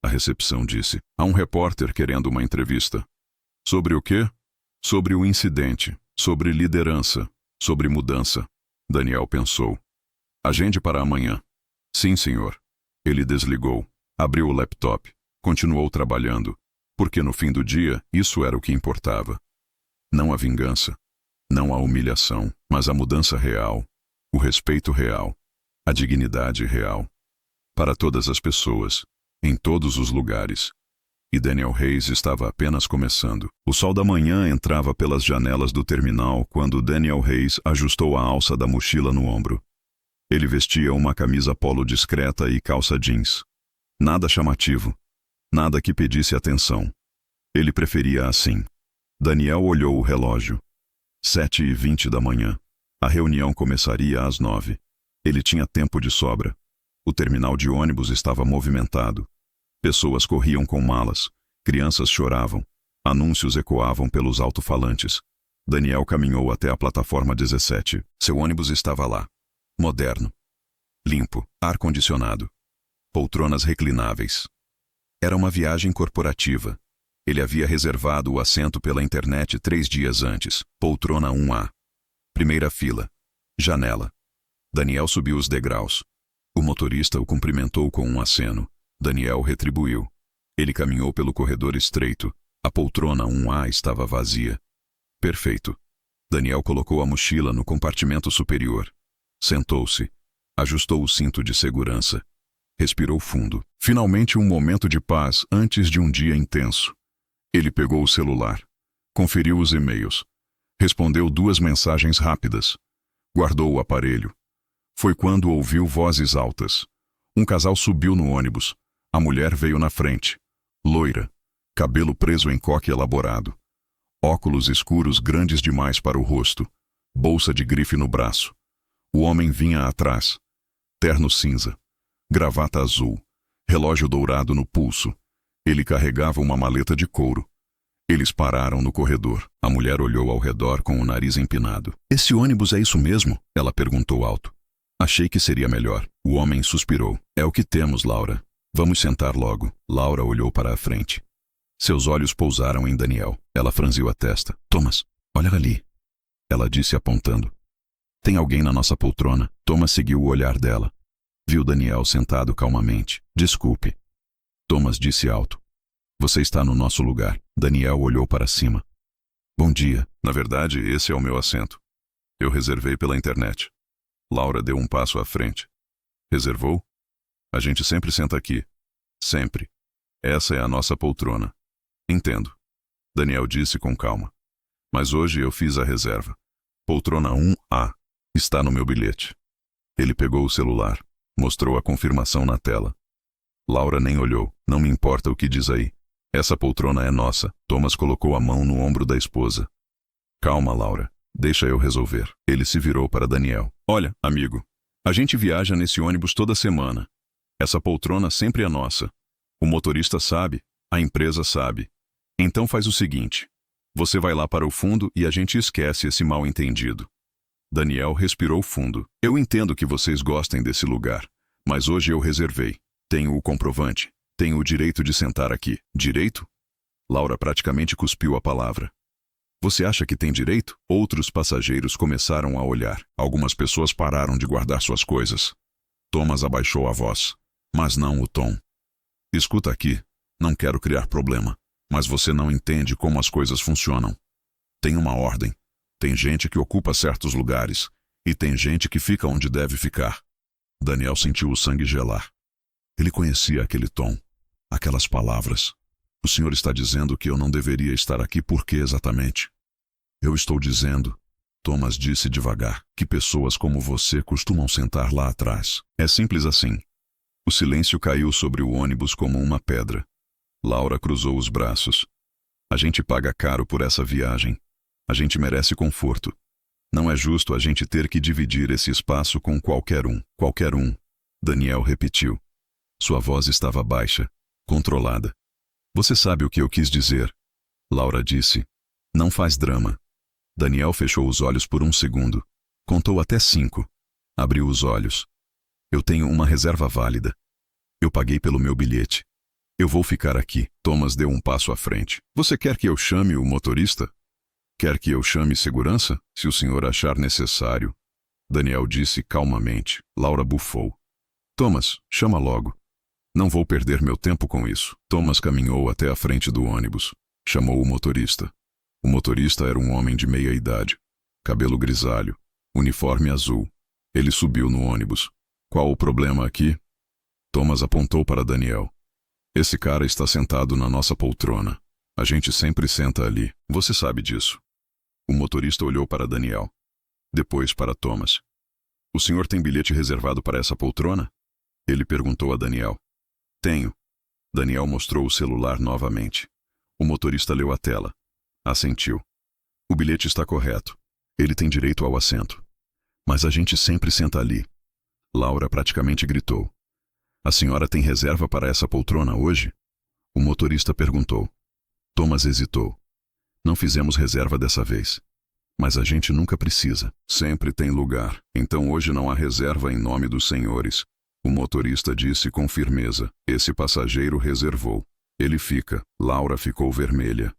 A recepção disse. Há um repórter querendo uma entrevista. Sobre o quê? Sobre o incidente, sobre liderança, sobre mudança. Daniel pensou. Agende para amanhã. Sim, senhor. Ele desligou. Abriu o laptop. Continuou trabalhando. Porque no fim do dia, isso era o que importava. Não a vingança. Não a humilhação, mas a mudança real. O respeito real. A dignidade real. Para todas as pessoas. Em todos os lugares. E Daniel Reis estava apenas começando. O sol da manhã entrava pelas janelas do terminal quando Daniel Reis ajustou a alça da mochila no ombro. Ele vestia uma camisa polo discreta e calça jeans. Nada chamativo. Nada que pedisse atenção. Ele preferia assim. Daniel olhou o relógio. 7h20 da manhã. A reunião começaria às 9. Ele tinha tempo de sobra. O terminal de ônibus estava movimentado. Pessoas corriam com malas. Crianças choravam. Anúncios ecoavam pelos alto-falantes. Daniel caminhou até a plataforma 17. Seu ônibus estava lá. Moderno. Limpo. Ar-condicionado. Poltronas reclináveis. Era uma viagem corporativa. Ele havia reservado o assento pela internet 3 dias antes. Poltrona 1A. Primeira fila. Janela. Daniel subiu os degraus. O motorista o cumprimentou com um aceno. Daniel retribuiu. Ele caminhou pelo corredor estreito. A poltrona 1A estava vazia. Perfeito. Daniel colocou a mochila no compartimento superior. Sentou-se. Ajustou o cinto de segurança. Respirou fundo. Finalmente um momento de paz antes de um dia intenso. Ele pegou o celular. Conferiu os e-mails. Respondeu 2 mensagens rápidas. Guardou o aparelho. Foi quando ouviu vozes altas. Um casal subiu no ônibus. A mulher veio na frente. Loira. Cabelo preso em coque elaborado. Óculos escuros grandes demais para o rosto. Bolsa de grife no braço. O homem vinha atrás. Terno cinza. Gravata azul. Relógio dourado no pulso. Ele carregava uma maleta de couro. Eles pararam no corredor. A mulher olhou ao redor com o nariz empinado. Esse ônibus é isso mesmo? Ela perguntou alto. Achei que seria melhor. O homem suspirou. É o que temos, Laura. Vamos sentar logo. Laura olhou para a frente. Seus olhos pousaram em Daniel. Ela franziu a testa. Thomas, olha ali. Ela disse apontando. Tem alguém na nossa poltrona. Thomas seguiu o olhar dela. Viu Daniel sentado calmamente. Desculpe. Thomas disse alto. Você está no nosso lugar. Daniel olhou para cima. Bom dia. Na verdade, esse é o meu assento. Eu reservei pela internet. Laura deu um passo à frente. Reservou? A gente sempre senta aqui. Sempre. Essa é a nossa poltrona. Entendo. Daniel disse com calma. Mas hoje eu fiz a reserva. Poltrona 1A. Está no meu bilhete. Ele pegou o celular. Mostrou a confirmação na tela. Laura nem olhou. Não me importa o que diz aí. Essa poltrona é nossa. Thomas colocou a mão no ombro da esposa. Calma, Laura. Deixa eu resolver. Ele se virou para Daniel. Olha, amigo. A gente viaja nesse ônibus toda semana. Essa poltrona sempre é nossa. O motorista sabe. A empresa sabe. Então faz o seguinte. Você vai lá para o fundo e a gente esquece esse mal-entendido. Daniel respirou fundo. Eu entendo que vocês gostem desse lugar, Mas hoje eu reservei. Tenho o comprovante. Tenho o direito de sentar aqui. Direito? Laura praticamente cuspiu a palavra. Você acha que tem direito? Outros passageiros começaram a olhar. Algumas pessoas pararam de guardar suas coisas. Thomas abaixou a voz, mas não o tom. Escuta aqui, não quero criar problema, mas você não entende como as coisas funcionam. Tem uma ordem. Tem gente que ocupa certos lugares, e tem gente que fica onde deve ficar. Daniel sentiu o sangue gelar. Ele conhecia aquele tom, aquelas palavras. O senhor está dizendo que eu não deveria estar aqui por quê exatamente? Eu estou dizendo, Thomas disse devagar, que pessoas como você costumam sentar lá atrás. É simples assim. O silêncio caiu sobre o ônibus como uma pedra. Laura cruzou os braços. A gente paga caro por essa viagem. A gente merece conforto. Não é justo a gente ter que dividir esse espaço com qualquer um. Qualquer um. Daniel repetiu. Sua voz estava baixa, controlada. Você sabe o que eu quis dizer. Laura disse. Não faz drama. Daniel fechou os olhos por um segundo. Contou até 5. Abriu os olhos. Eu tenho uma reserva válida. Eu paguei pelo meu bilhete. Eu vou ficar aqui. Thomas deu um passo à frente. Você quer que eu chame o motorista? Quer que eu chame segurança? Se o senhor achar necessário. Daniel disse calmamente. Laura bufou. Thomas, chama logo. Não vou perder meu tempo com isso. Thomas caminhou até a frente do ônibus. Chamou o motorista. O motorista era um homem de meia idade. Cabelo grisalho. Uniforme azul. Ele subiu no ônibus. Qual o problema aqui? Thomas apontou para Daniel. Esse cara está sentado na nossa poltrona. A gente sempre senta ali. Você sabe disso. O motorista olhou para Daniel. Depois para Thomas. O senhor tem bilhete reservado para essa poltrona? Ele perguntou a Daniel. Tenho. Daniel mostrou o celular novamente. O motorista leu a tela. Assentiu. O bilhete está correto. Ele tem direito ao assento. Mas a gente sempre senta ali. Laura praticamente gritou. A senhora tem reserva para essa poltrona hoje? O motorista perguntou. Thomas hesitou. Não fizemos reserva dessa vez. Mas a gente nunca precisa. Sempre tem lugar. Então hoje não há reserva em nome dos senhores. O motorista disse com firmeza. Esse passageiro reservou. Ele fica. Laura ficou vermelha.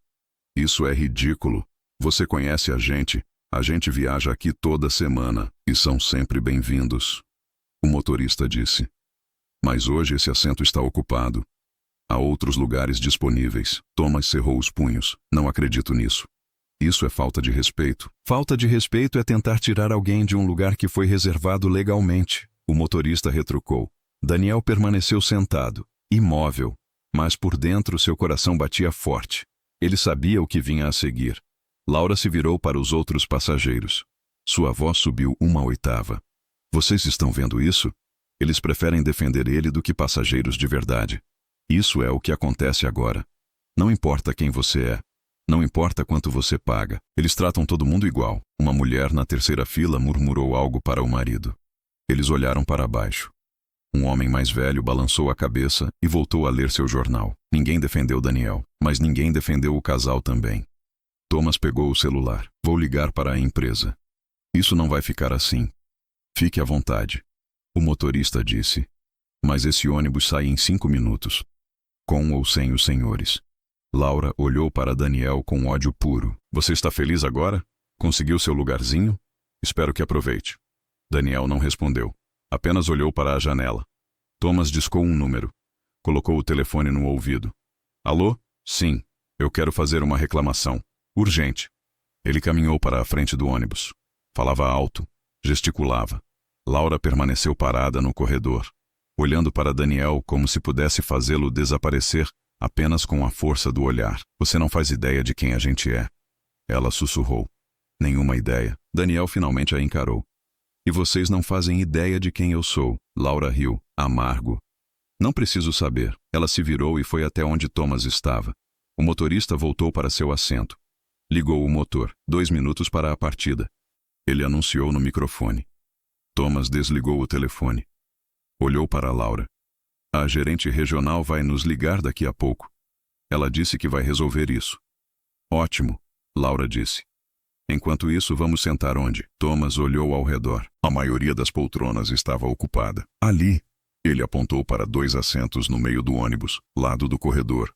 Isso é ridículo. Você conhece a gente viaja aqui toda semana, e são sempre bem-vindos. O motorista disse. Mas hoje esse assento está ocupado. Há outros lugares disponíveis. Thomas cerrou os punhos. Não acredito nisso. Isso é falta de respeito. Falta de respeito é tentar tirar alguém de um lugar que foi reservado legalmente. O motorista retrucou. Daniel permaneceu sentado, imóvel, mas por dentro seu coração batia forte. Ele sabia o que vinha a seguir. Laura se virou para os outros passageiros. Sua voz subiu 1/8. Vocês estão vendo isso? Eles preferem defender ele do que passageiros de verdade. Isso é o que acontece agora. Não importa quem você é. Não importa quanto você paga. Eles tratam todo mundo igual. Uma mulher na terceira fila murmurou algo para o marido. Eles olharam para baixo. Um homem mais velho balançou a cabeça e voltou a ler seu jornal. Ninguém defendeu Daniel, mas ninguém defendeu o casal também. Thomas pegou o celular. Vou ligar para a empresa. Isso não vai ficar assim. Fique à vontade. O motorista disse. Mas esse ônibus sai em 5 minutos. Com ou sem os senhores. Laura olhou para Daniel com ódio puro. Você está feliz agora? Conseguiu seu lugarzinho? Espero que aproveite. Daniel não respondeu. Apenas olhou para a janela. Thomas discou um número. Colocou o telefone no ouvido. Alô? Sim. Eu quero fazer uma reclamação. Urgente. Ele caminhou para a frente do ônibus. Falava alto. Gesticulava. Laura permaneceu parada no corredor, olhando para Daniel como se pudesse fazê-lo desaparecer apenas com a força do olhar. Você não faz ideia de quem a gente é. Ela sussurrou. Nenhuma ideia. Daniel finalmente a encarou. E vocês não fazem ideia de quem eu sou. Laura riu, amargo. Não preciso saber. Ela se virou e foi até onde Thomas estava. O motorista voltou para seu assento. Ligou o motor. 2 minutos para a partida. Ele anunciou no microfone. Thomas desligou o telefone. Olhou para Laura. A gerente regional vai nos ligar daqui a pouco. Ela disse que vai resolver isso. Ótimo, Laura disse. Enquanto isso, vamos sentar onde? Thomas olhou ao redor. A maioria das poltronas estava ocupada. Ali. Ele apontou para 2 assentos no meio do ônibus, lado do corredor.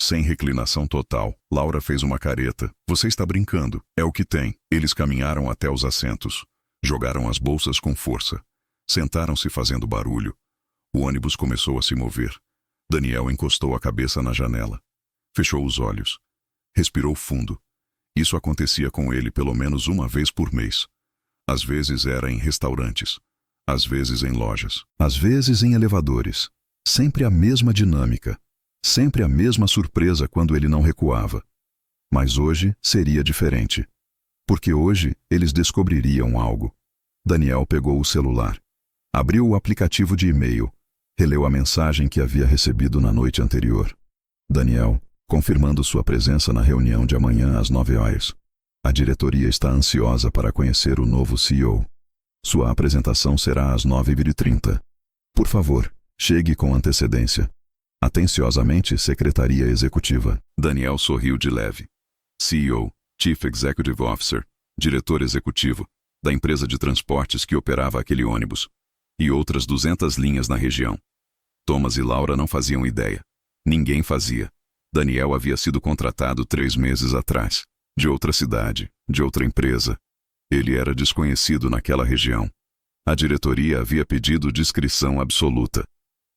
Sem reclinação total, Laura fez uma careta. Você está brincando, é o que tem. Eles caminharam até os assentos. Jogaram as bolsas com força. Sentaram-se fazendo barulho. O ônibus começou a se mover. Daniel encostou a cabeça na janela. Fechou os olhos. Respirou fundo. Isso acontecia com ele pelo menos uma vez por mês. Às vezes era em restaurantes. Às vezes em lojas. Às vezes em elevadores. Sempre a mesma dinâmica. Sempre a mesma surpresa quando ele não recuava. Mas hoje seria diferente. Porque hoje eles descobririam algo. Daniel pegou o celular. Abriu o aplicativo de e-mail. Releu a mensagem que havia recebido na noite anterior. Daniel, confirmando sua presença na reunião de amanhã às 9 horas. A diretoria está ansiosa para conhecer o novo CEO. Sua apresentação será às 9h30. Por favor, chegue com antecedência. Atenciosamente, Secretaria Executiva. Daniel sorriu de leve. CEO, Chief Executive Officer, diretor executivo, da empresa de transportes que operava aquele ônibus. E outras 200 linhas na região. Thomas e Laura não faziam ideia. Ninguém fazia. Daniel havia sido contratado 3 meses atrás. De outra cidade, de outra empresa. Ele era desconhecido naquela região. A diretoria havia pedido discrição absoluta.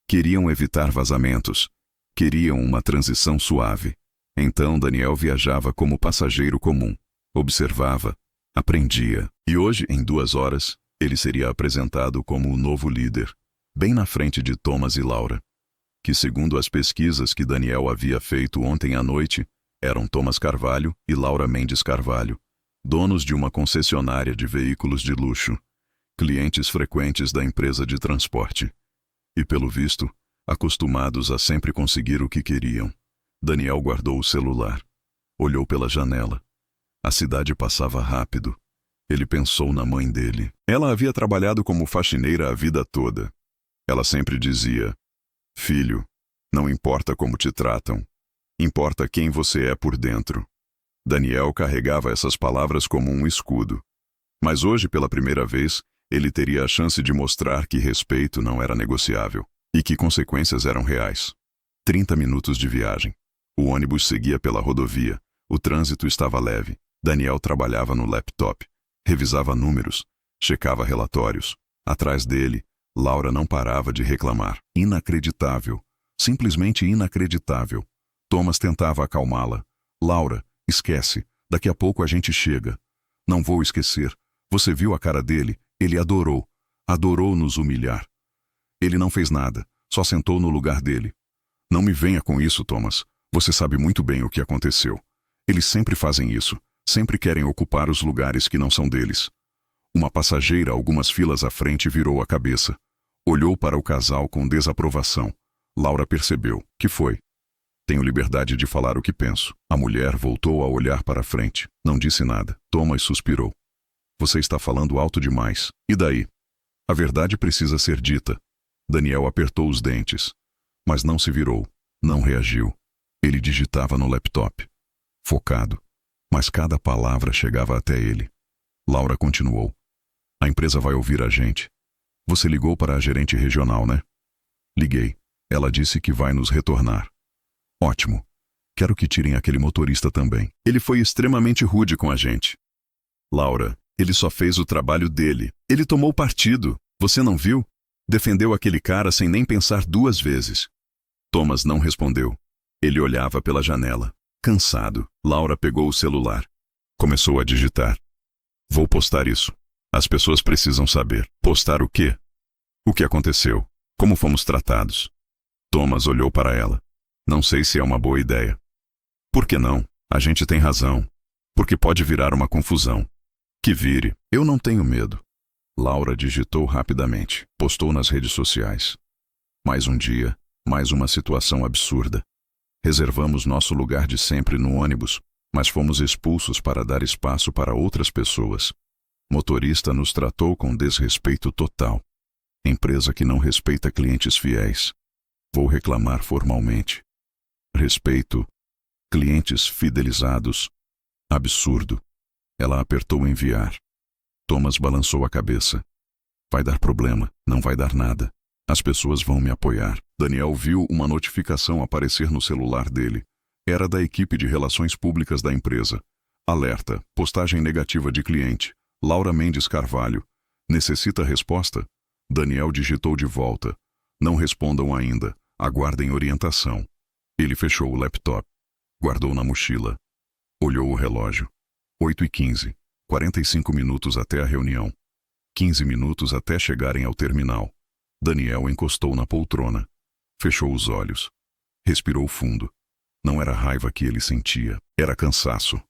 Queriam evitar vazamentos. Queriam uma transição suave. Então Daniel viajava como passageiro comum. Observava. Aprendia. E hoje, em 2 horas, ele seria apresentado como o novo líder. Bem na frente de Thomas e Laura. Que, segundo as pesquisas que Daniel havia feito ontem à noite, eram Thomas Carvalho e Laura Mendes Carvalho, donos de uma concessionária de veículos de luxo, clientes frequentes da empresa de transporte. E, pelo visto, acostumados a sempre conseguir o que queriam. Daniel guardou o celular. Olhou pela janela. A cidade passava rápido. Ele pensou na mãe dele. Ela havia trabalhado como faxineira a vida toda. Ela sempre dizia: filho, não importa como te tratam, importa quem você é por dentro. Daniel carregava essas palavras como um escudo. Mas hoje, pela primeira vez, ele teria a chance de mostrar que respeito não era negociável e que consequências eram reais. 30 minutos de viagem. O ônibus seguia pela rodovia. O trânsito estava leve. Daniel trabalhava no laptop. Revisava números. Checava relatórios. Atrás dele, Laura não parava de reclamar. Inacreditável. Simplesmente inacreditável. Thomas tentava acalmá-la. Laura, esquece. Daqui a pouco a gente chega. Não vou esquecer. Você viu a cara dele? Ele adorou. Adorou nos humilhar. Ele não fez nada. Só sentou no lugar dele. Não me venha com isso, Thomas. Você sabe muito bem o que aconteceu. Eles sempre fazem isso. Sempre querem ocupar os lugares que não são deles. Uma passageira, algumas filas à frente, virou a cabeça. Olhou para o casal com desaprovação. Laura percebeu. Que foi? Tenho liberdade de falar o que penso. A mulher voltou a olhar para a frente. Não disse nada. Thomas suspirou. Você está falando alto demais. E daí? A verdade precisa ser dita. Daniel apertou os dentes. Mas não se virou. Não reagiu. Ele digitava no laptop. Focado. Mas cada palavra chegava até ele. Laura continuou. A empresa vai ouvir a gente. Você ligou para a gerente regional, né? Liguei. Ela disse que vai nos retornar. Ótimo. Quero que tirem aquele motorista também. Ele foi extremamente rude com a gente. Laura, ele só fez o trabalho dele. Ele tomou partido. Você não viu? Defendeu aquele cara sem nem pensar 2 vezes. Thomas não respondeu. Ele olhava pela janela. Cansado, Laura pegou o celular. Começou a digitar. Vou postar isso. As pessoas precisam saber. Postar o quê? O que aconteceu? Como fomos tratados? Thomas olhou para ela. Não sei se é uma boa ideia. Por que não? A gente tem razão. Porque pode virar uma confusão. Que vire. Eu não tenho medo. Laura digitou rapidamente. Postou nas redes sociais. Mais um dia, mais uma situação absurda. Reservamos nosso lugar de sempre no ônibus, mas fomos expulsos para dar espaço para outras pessoas. Motorista nos tratou com desrespeito total. Empresa que não respeita clientes fiéis. Vou reclamar formalmente. Respeito. Clientes fidelizados. Absurdo. Ela apertou enviar. Thomas balançou a cabeça. Vai dar problema, não vai dar nada. As pessoas vão me apoiar. Daniel viu uma notificação aparecer no celular dele. Era da equipe de relações públicas da empresa. Alerta, postagem negativa de cliente. Laura Mendes Carvalho. Necessita resposta? Daniel digitou de volta. Não respondam ainda. Aguardem orientação. Ele fechou o laptop. Guardou na mochila. Olhou o relógio. 8h15. 45 minutos até a reunião. 15 minutos até chegarem ao terminal. Daniel encostou na poltrona. Fechou os olhos. Respirou fundo. Não era raiva que ele sentia. Era cansaço.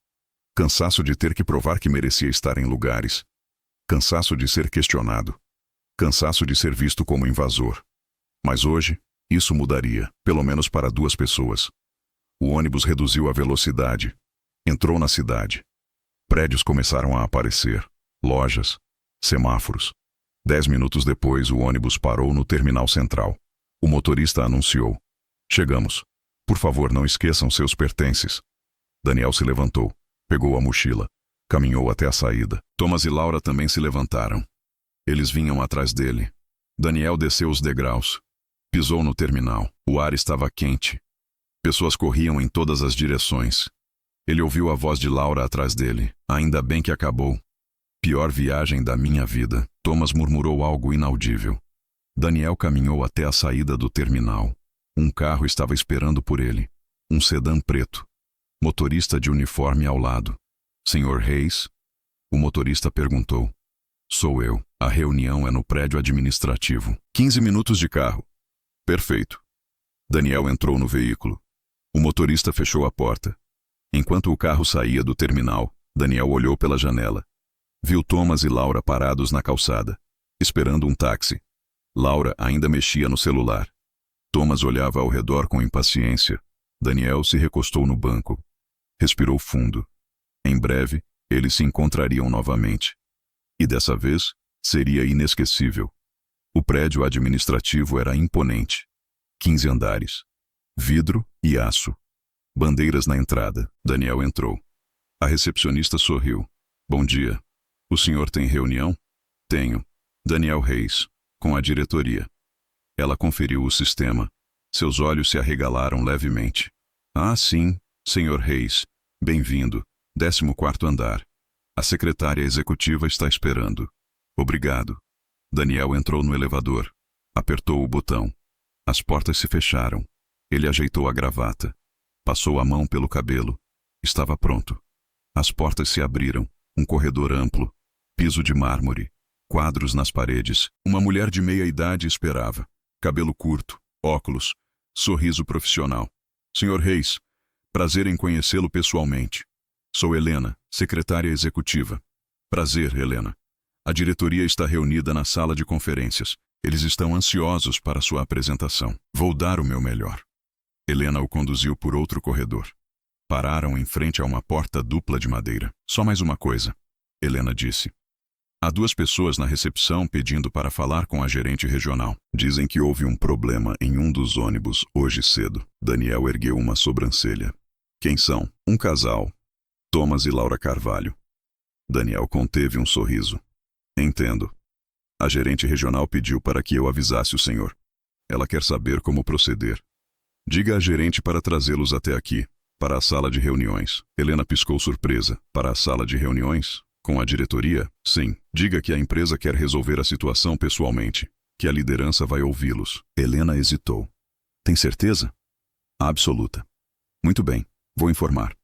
Cansaço de ter que provar que merecia estar em lugares. Cansaço de ser questionado. Cansaço de ser visto como invasor. Mas hoje, isso mudaria, pelo menos para 2 pessoas. O ônibus reduziu a velocidade. Entrou na cidade. Prédios começaram a aparecer. Lojas. Semáforos. 10 minutos depois, o ônibus parou no terminal central. O motorista anunciou: chegamos. Por favor, não esqueçam seus pertences. Daniel se levantou, pegou a mochila, caminhou até a saída. Thomas e Laura também se levantaram. Eles vinham atrás dele. Daniel desceu os degraus. Pisou no terminal. O ar estava quente. Pessoas corriam em todas as direções. Ele ouviu a voz de Laura atrás dele. Ainda bem que acabou. Pior viagem da minha vida. Thomas murmurou algo inaudível. Daniel caminhou até a saída do terminal. Um carro estava esperando por ele. Um sedã preto. Motorista de uniforme ao lado. Senhor Reis? O motorista perguntou. Sou eu. A reunião é no prédio administrativo. 15 minutos de carro. Perfeito. Daniel entrou no veículo. O motorista fechou a porta. Enquanto o carro saía do terminal, Daniel olhou pela janela. Viu Thomas e Laura parados na calçada, esperando um táxi. Laura ainda mexia no celular. Thomas olhava ao redor com impaciência. Daniel se recostou no banco. Respirou fundo. Em breve, eles se encontrariam novamente. E dessa vez, seria inesquecível. O prédio administrativo era imponente. 15 andares. Vidro e aço. Bandeiras na entrada. Daniel entrou. A recepcionista sorriu. Bom dia. O senhor tem reunião? Tenho. Daniel Reis, com a diretoria. Ela conferiu o sistema. Seus olhos se arregalaram levemente. Ah, sim, senhor Reis. Bem-vindo. 14º andar. A secretária executiva está esperando. Obrigado. Daniel entrou no elevador. Apertou o botão. As portas se fecharam. Ele ajeitou a gravata. Passou a mão pelo cabelo. Estava pronto. As portas se abriram. Um corredor amplo. Piso de mármore. Quadros nas paredes. Uma mulher de meia idade esperava. Cabelo curto. Óculos. Sorriso profissional. Senhor Reis, prazer em conhecê-lo pessoalmente. Sou Helena, secretária executiva. Prazer, Helena. A diretoria está reunida na sala de conferências. Eles estão ansiosos para sua apresentação. Vou dar o meu melhor. Helena o conduziu por outro corredor. Pararam em frente a uma porta dupla de madeira. Só mais uma coisa, Helena disse. Há 2 pessoas na recepção pedindo para falar com a gerente regional. Dizem que houve um problema em um dos ônibus hoje cedo. Daniel ergueu uma sobrancelha. Quem são? Um casal. Thomas e Laura Carvalho. Daniel conteve um sorriso. Entendo. A gerente regional pediu para que eu avisasse o senhor. Ela quer saber como proceder. Diga à gerente para trazê-los até aqui, para a sala de reuniões. Helena piscou surpresa. Para a sala de reuniões? Com a diretoria? Sim. Diga que a empresa quer resolver a situação pessoalmente, que a liderança vai ouvi-los. Helena hesitou. Tem certeza? Absoluta. Muito bem, vou informar.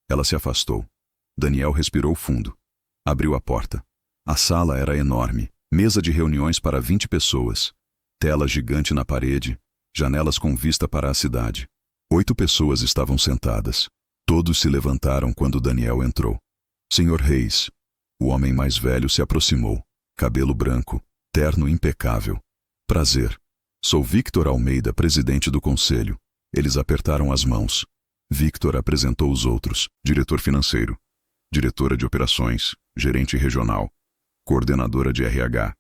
Ela se afastou. Daniel respirou fundo. Abriu a porta. A sala era enorme. Mesa de reuniões para 20 pessoas. Tela gigante na parede. Janelas com vista para a cidade. 8 pessoas estavam sentadas. Todos se levantaram quando Daniel entrou. Senhor Reis. O homem mais velho se aproximou. Cabelo branco. Terno impecável. Prazer. Sou Victor Almeida, presidente do conselho. Eles apertaram as mãos. Victor apresentou os outros. Diretor financeiro. Diretora de operações. Gerente regional. Coordenadora de RH.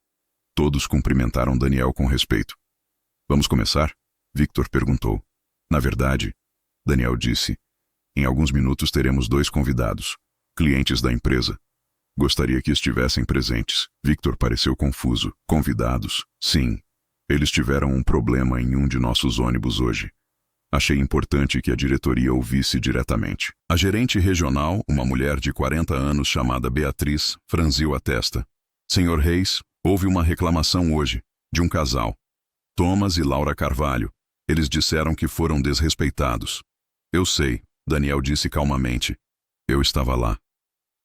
Todos cumprimentaram Daniel com respeito. Vamos começar? Victor perguntou. Na verdade, Daniel disse, em alguns minutos teremos 2 convidados, clientes da empresa. Gostaria que estivessem presentes. Victor pareceu confuso. Convidados? Sim. Eles tiveram um problema em um de nossos ônibus hoje. Achei importante que a diretoria ouvisse diretamente. A gerente regional, uma mulher de 40 anos chamada Beatriz, franziu a testa. Senhor Reis, houve uma reclamação hoje, de um casal. Thomas e Laura Carvalho. Eles disseram que foram desrespeitados. Eu sei, Daniel disse calmamente. Eu estava lá.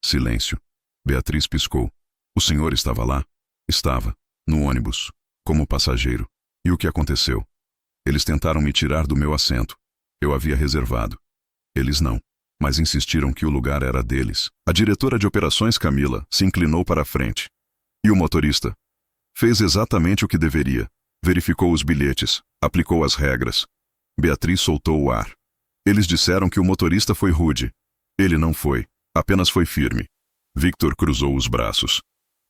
Silêncio. Beatriz piscou. O senhor estava lá? Estava. No ônibus. Como passageiro. E o que aconteceu? Eles tentaram me tirar do meu assento. Eu havia reservado. Eles não. Mas insistiram que o lugar era deles. A diretora de operações, Camila, se inclinou para a frente. E o motorista? Fez exatamente o que deveria. Verificou os bilhetes. Aplicou as regras. Beatriz soltou o ar. Eles disseram que o motorista foi rude. Ele não foi. Apenas foi firme. Victor cruzou os braços.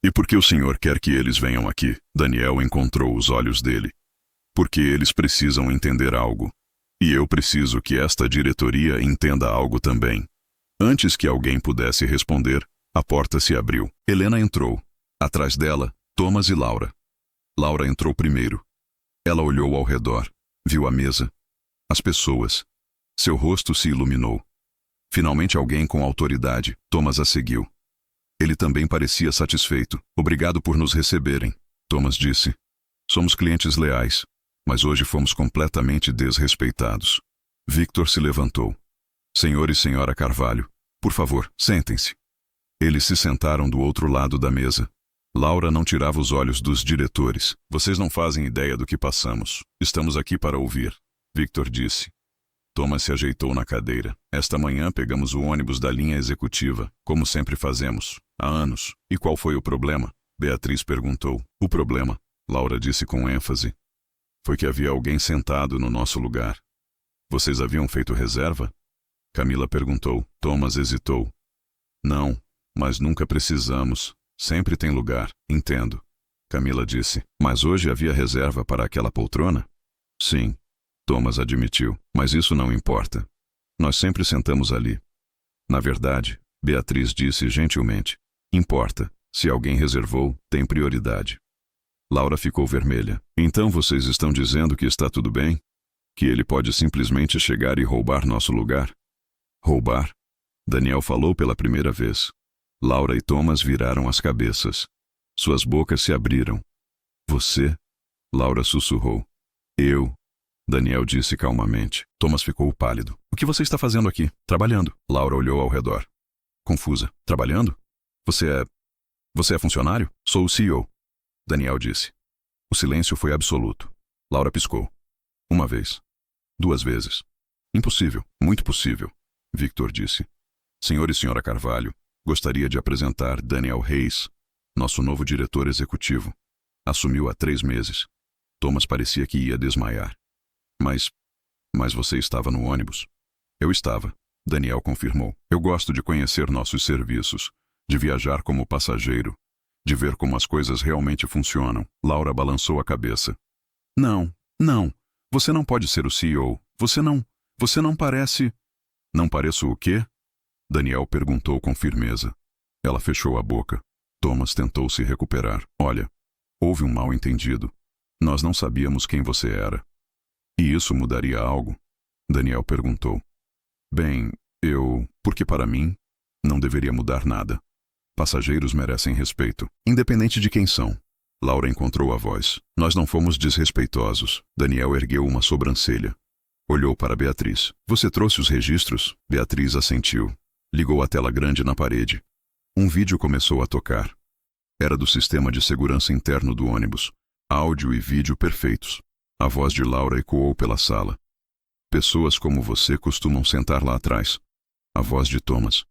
E por que o senhor quer que eles venham aqui? Daniel encontrou os olhos dele. Porque eles precisam entender algo. E eu preciso que esta diretoria entenda algo também. Antes que alguém pudesse responder, a porta se abriu. Helena entrou. Atrás dela, Thomas e Laura. Laura entrou primeiro. Ela olhou ao redor. Viu a mesa. As pessoas. Seu rosto se iluminou. Finalmente alguém com autoridade. Thomas a seguiu. Ele também parecia satisfeito. Obrigado por nos receberem, Thomas disse. Somos clientes leais, mas hoje fomos completamente desrespeitados. Victor se levantou. Senhor e senhora Carvalho, por favor, sentem-se. Eles se sentaram do outro lado da mesa. Laura não tirava os olhos dos diretores. Vocês não fazem ideia do que passamos. Estamos aqui para ouvir, Victor disse. Thomas se ajeitou na cadeira. Esta manhã pegamos o ônibus da linha executiva, como sempre fazemos, há anos. E qual foi o problema? Beatriz perguntou. O problema, Laura disse com ênfase, foi que havia alguém sentado no nosso lugar. Vocês haviam feito reserva? Camila perguntou. Thomas hesitou. Não, mas nunca precisamos. Sempre tem lugar. Entendo. Camila disse. Mas hoje havia reserva para aquela poltrona? Sim. Thomas admitiu, mas isso não importa. Nós sempre sentamos ali. Na verdade, Beatriz disse gentilmente, importa, se alguém reservou, tem prioridade. Laura ficou vermelha. Então vocês estão dizendo que está tudo bem? Que ele pode simplesmente chegar e roubar nosso lugar? Roubar? Daniel falou pela primeira vez. Laura e Thomas viraram as cabeças. Suas bocas se abriram. Você? Laura sussurrou. Eu? Daniel disse calmamente. Thomas ficou pálido. O que você está fazendo aqui? Trabalhando. Laura olhou ao redor. Confusa. Trabalhando? Você é funcionário? Sou o CEO. Daniel disse. O silêncio foi absoluto. Laura piscou. Uma vez. 2 vezes. Impossível. Muito possível. Victor disse. Senhor e senhora Carvalho, gostaria de apresentar Daniel Reis, nosso novo diretor executivo. Assumiu há 3 meses. Thomas parecia que ia desmaiar. Mas você estava no ônibus? Eu estava. Daniel confirmou. Eu gosto de conhecer nossos serviços, de viajar como passageiro, de ver como as coisas realmente funcionam. Laura balançou a cabeça. Não. Você não pode ser o CEO. Você não parece... Não pareço o quê? Daniel perguntou com firmeza. Ela fechou a boca. Thomas tentou se recuperar. Olha, houve um mal-entendido. Nós não sabíamos quem você era. E isso mudaria algo? Daniel perguntou. Bem, porque para mim, não deveria mudar nada. Passageiros merecem respeito, independente de quem são. Laura encontrou a voz. Nós não fomos desrespeitosos. Daniel ergueu uma sobrancelha. Olhou para Beatriz. Você trouxe os registros? Beatriz assentiu. Ligou a tela grande na parede. Um vídeo começou a tocar. Era do sistema de segurança interno do ônibus. Áudio e vídeo perfeitos. A voz de Laura ecoou pela sala. Pessoas como você costumam sentar lá atrás. A voz de Thomas.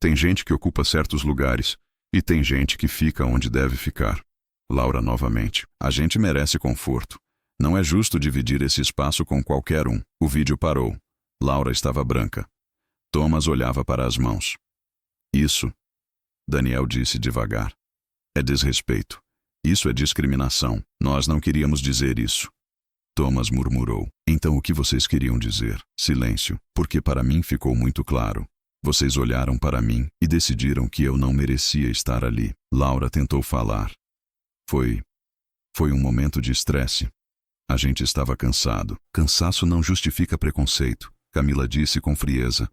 Tem gente que ocupa certos lugares, e tem gente que fica onde deve ficar. Laura novamente. A gente merece conforto. Não é justo dividir esse espaço com qualquer um. O vídeo parou. Laura estava branca. Thomas olhava para as mãos. Isso, Daniel disse devagar, é desrespeito. Isso é discriminação. Nós não queríamos dizer isso. Thomas murmurou. Então o que vocês queriam dizer? Silêncio, porque para mim ficou muito claro. Vocês olharam para mim e decidiram que eu não merecia estar ali. Laura tentou falar. Foi um momento de estresse. A gente estava cansado. Cansaço não justifica preconceito, Camila disse com frieza.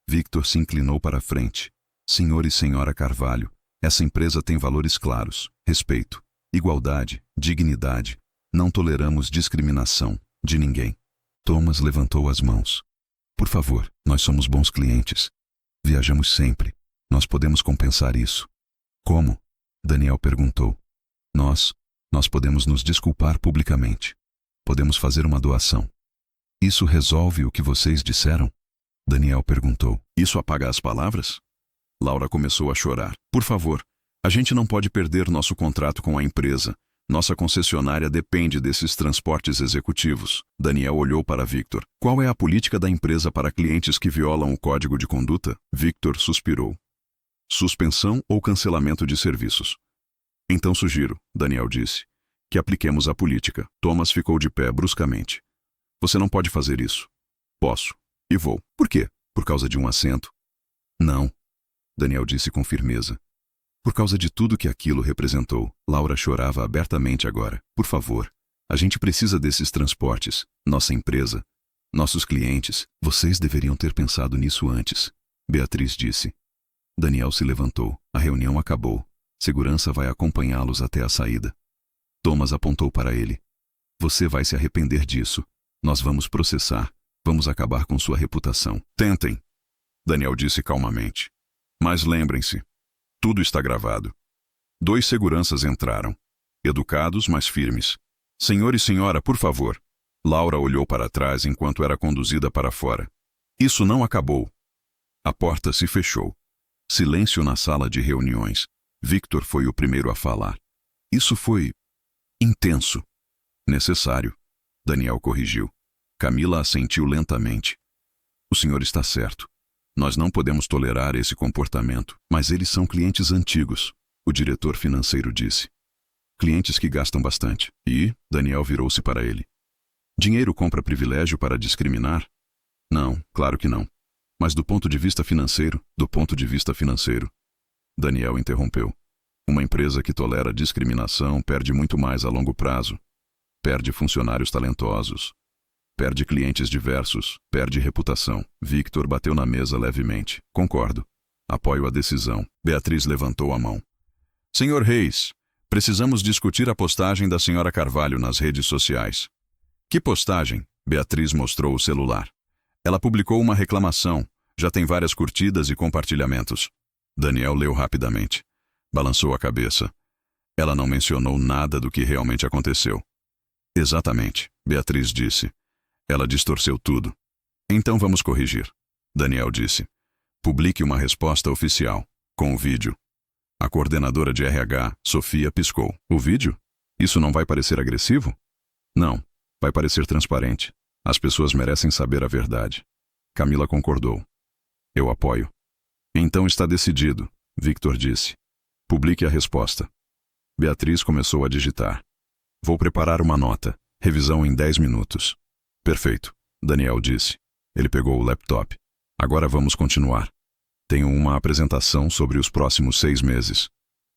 Victor se inclinou para a frente. Senhor e senhora Carvalho, essa empresa tem valores claros: respeito, igualdade, dignidade. Não toleramos discriminação de ninguém. Thomas levantou as mãos. Por favor, nós somos bons clientes. Viajamos sempre. Nós podemos compensar isso. Como? Daniel perguntou. Nós podemos nos desculpar publicamente. Podemos fazer uma doação. Isso resolve o que vocês disseram? Daniel perguntou. Isso apaga as palavras? Laura começou a chorar. Por favor, a gente não pode perder nosso contrato com a empresa. Nossa concessionária depende desses transportes executivos. Daniel olhou para Victor. Qual é a política da empresa para clientes que violam o código de conduta? Victor suspirou. Suspensão ou cancelamento de serviços. Então sugiro, Daniel disse, que apliquemos a política. Thomas ficou de pé bruscamente. Você não pode fazer isso. Posso. E vou. Por quê? Por causa de um assento? Não. Daniel disse com firmeza. Por causa de tudo que aquilo representou. Laura chorava abertamente agora. Por favor, a gente precisa desses transportes. Nossa empresa. Nossos clientes. Vocês deveriam ter pensado nisso antes. Beatriz disse. Daniel se levantou. A reunião acabou. Segurança vai acompanhá-los até a saída. Thomas apontou para ele. Você vai se arrepender disso. Nós vamos processar. Vamos acabar com sua reputação. Tentem, Daniel disse calmamente. Mas lembrem-se, tudo está gravado. 2 seguranças entraram. Educados, mas firmes. Senhor e senhora, por favor. Laura olhou para trás enquanto era conduzida para fora. Isso não acabou. A porta se fechou. Silêncio na sala de reuniões. Victor foi o primeiro a falar. Isso foi intenso. Necessário. Daniel corrigiu. Camila assentiu lentamente. O senhor está certo. Nós não podemos tolerar esse comportamento, mas eles são clientes antigos, o diretor financeiro disse. Clientes que gastam bastante. E Daniel virou-se para ele. Dinheiro compra privilégio para discriminar? Não, claro que não. Mas do ponto de vista financeiro, Daniel interrompeu. Uma empresa que tolera discriminação perde muito mais a longo prazo. Perde funcionários talentosos. Perde clientes diversos. Perde reputação. Victor bateu na mesa levemente. Concordo. Apoio a decisão. Beatriz levantou a mão. Senhor Reis, precisamos discutir a postagem da senhora Carvalho nas redes sociais. Que postagem? Beatriz mostrou o celular. Ela publicou uma reclamação. Já tem várias curtidas e compartilhamentos. Daniel leu rapidamente. Balançou a cabeça. Ela não mencionou nada do que realmente aconteceu. Exatamente, Beatriz disse. Ela distorceu tudo. Então vamos corrigir. Daniel disse. Publique uma resposta oficial, com o vídeo. A coordenadora de RH, Sofia, piscou. O vídeo? Isso não vai parecer agressivo? Não, vai parecer transparente. As pessoas merecem saber a verdade. Camila concordou. Eu apoio. Então está decidido, Victor disse. Publique a resposta. Beatriz começou a digitar. Vou preparar uma nota. Revisão em 10 minutos. Perfeito, Daniel disse. Ele pegou o laptop. Agora vamos continuar. Tenho uma apresentação sobre os próximos 6 meses.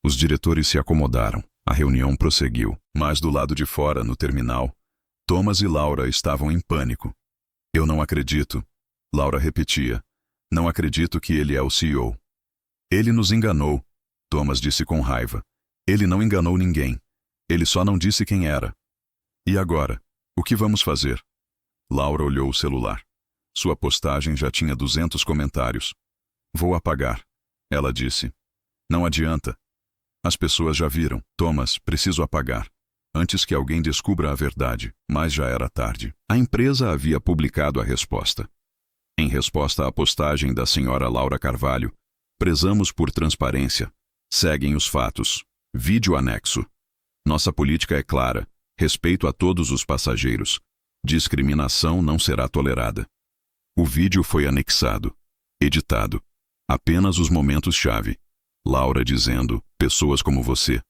Os diretores se acomodaram. A reunião prosseguiu. Mas do lado de fora, no terminal, Thomas e Laura estavam em pânico. Eu não acredito. Laura repetia. Não acredito que ele é o CEO. Ele nos enganou, Thomas disse com raiva. Ele não enganou ninguém. Ele só não disse quem era. E agora? O que vamos fazer? Laura olhou o celular. Sua postagem já tinha 200 comentários. Vou apagar, ela disse. Não adianta. As pessoas já viram. Thomas, preciso apagar. Antes que alguém descubra a verdade, mas já era tarde. A empresa havia publicado a resposta. Em resposta à postagem da senhora Laura Carvalho, prezamos por transparência. Seguem os fatos. Vídeo anexo. Nossa política é clara. Respeito a todos os passageiros. Discriminação não será tolerada. O vídeo foi anexado. Editado. Apenas os momentos-chave. Laura dizendo, pessoas como você.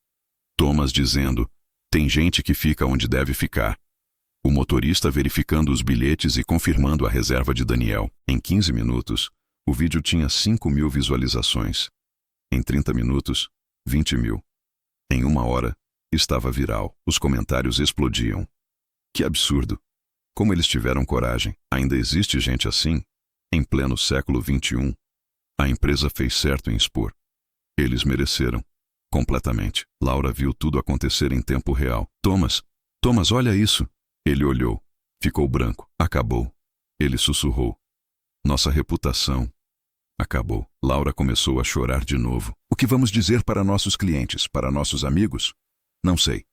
Thomas dizendo, tem gente que fica onde deve ficar. O motorista verificando os bilhetes e confirmando a reserva de Daniel. Em 15 minutos, o vídeo tinha 5.000 visualizações. Em 30 minutos, 20.000. Em 1 hora, Estava viral. Os comentários explodiam. Que absurdo! Como eles tiveram coragem? Ainda existe gente assim? Em pleno século XXI. A empresa fez certo em expor. Eles mereceram. Completamente. Laura viu tudo acontecer em tempo real. Thomas, olha isso. Ele olhou. Ficou branco. Acabou. Ele sussurrou. Nossa reputação. Acabou. Laura começou a chorar de novo. O que vamos dizer para nossos clientes, para nossos amigos? Não sei.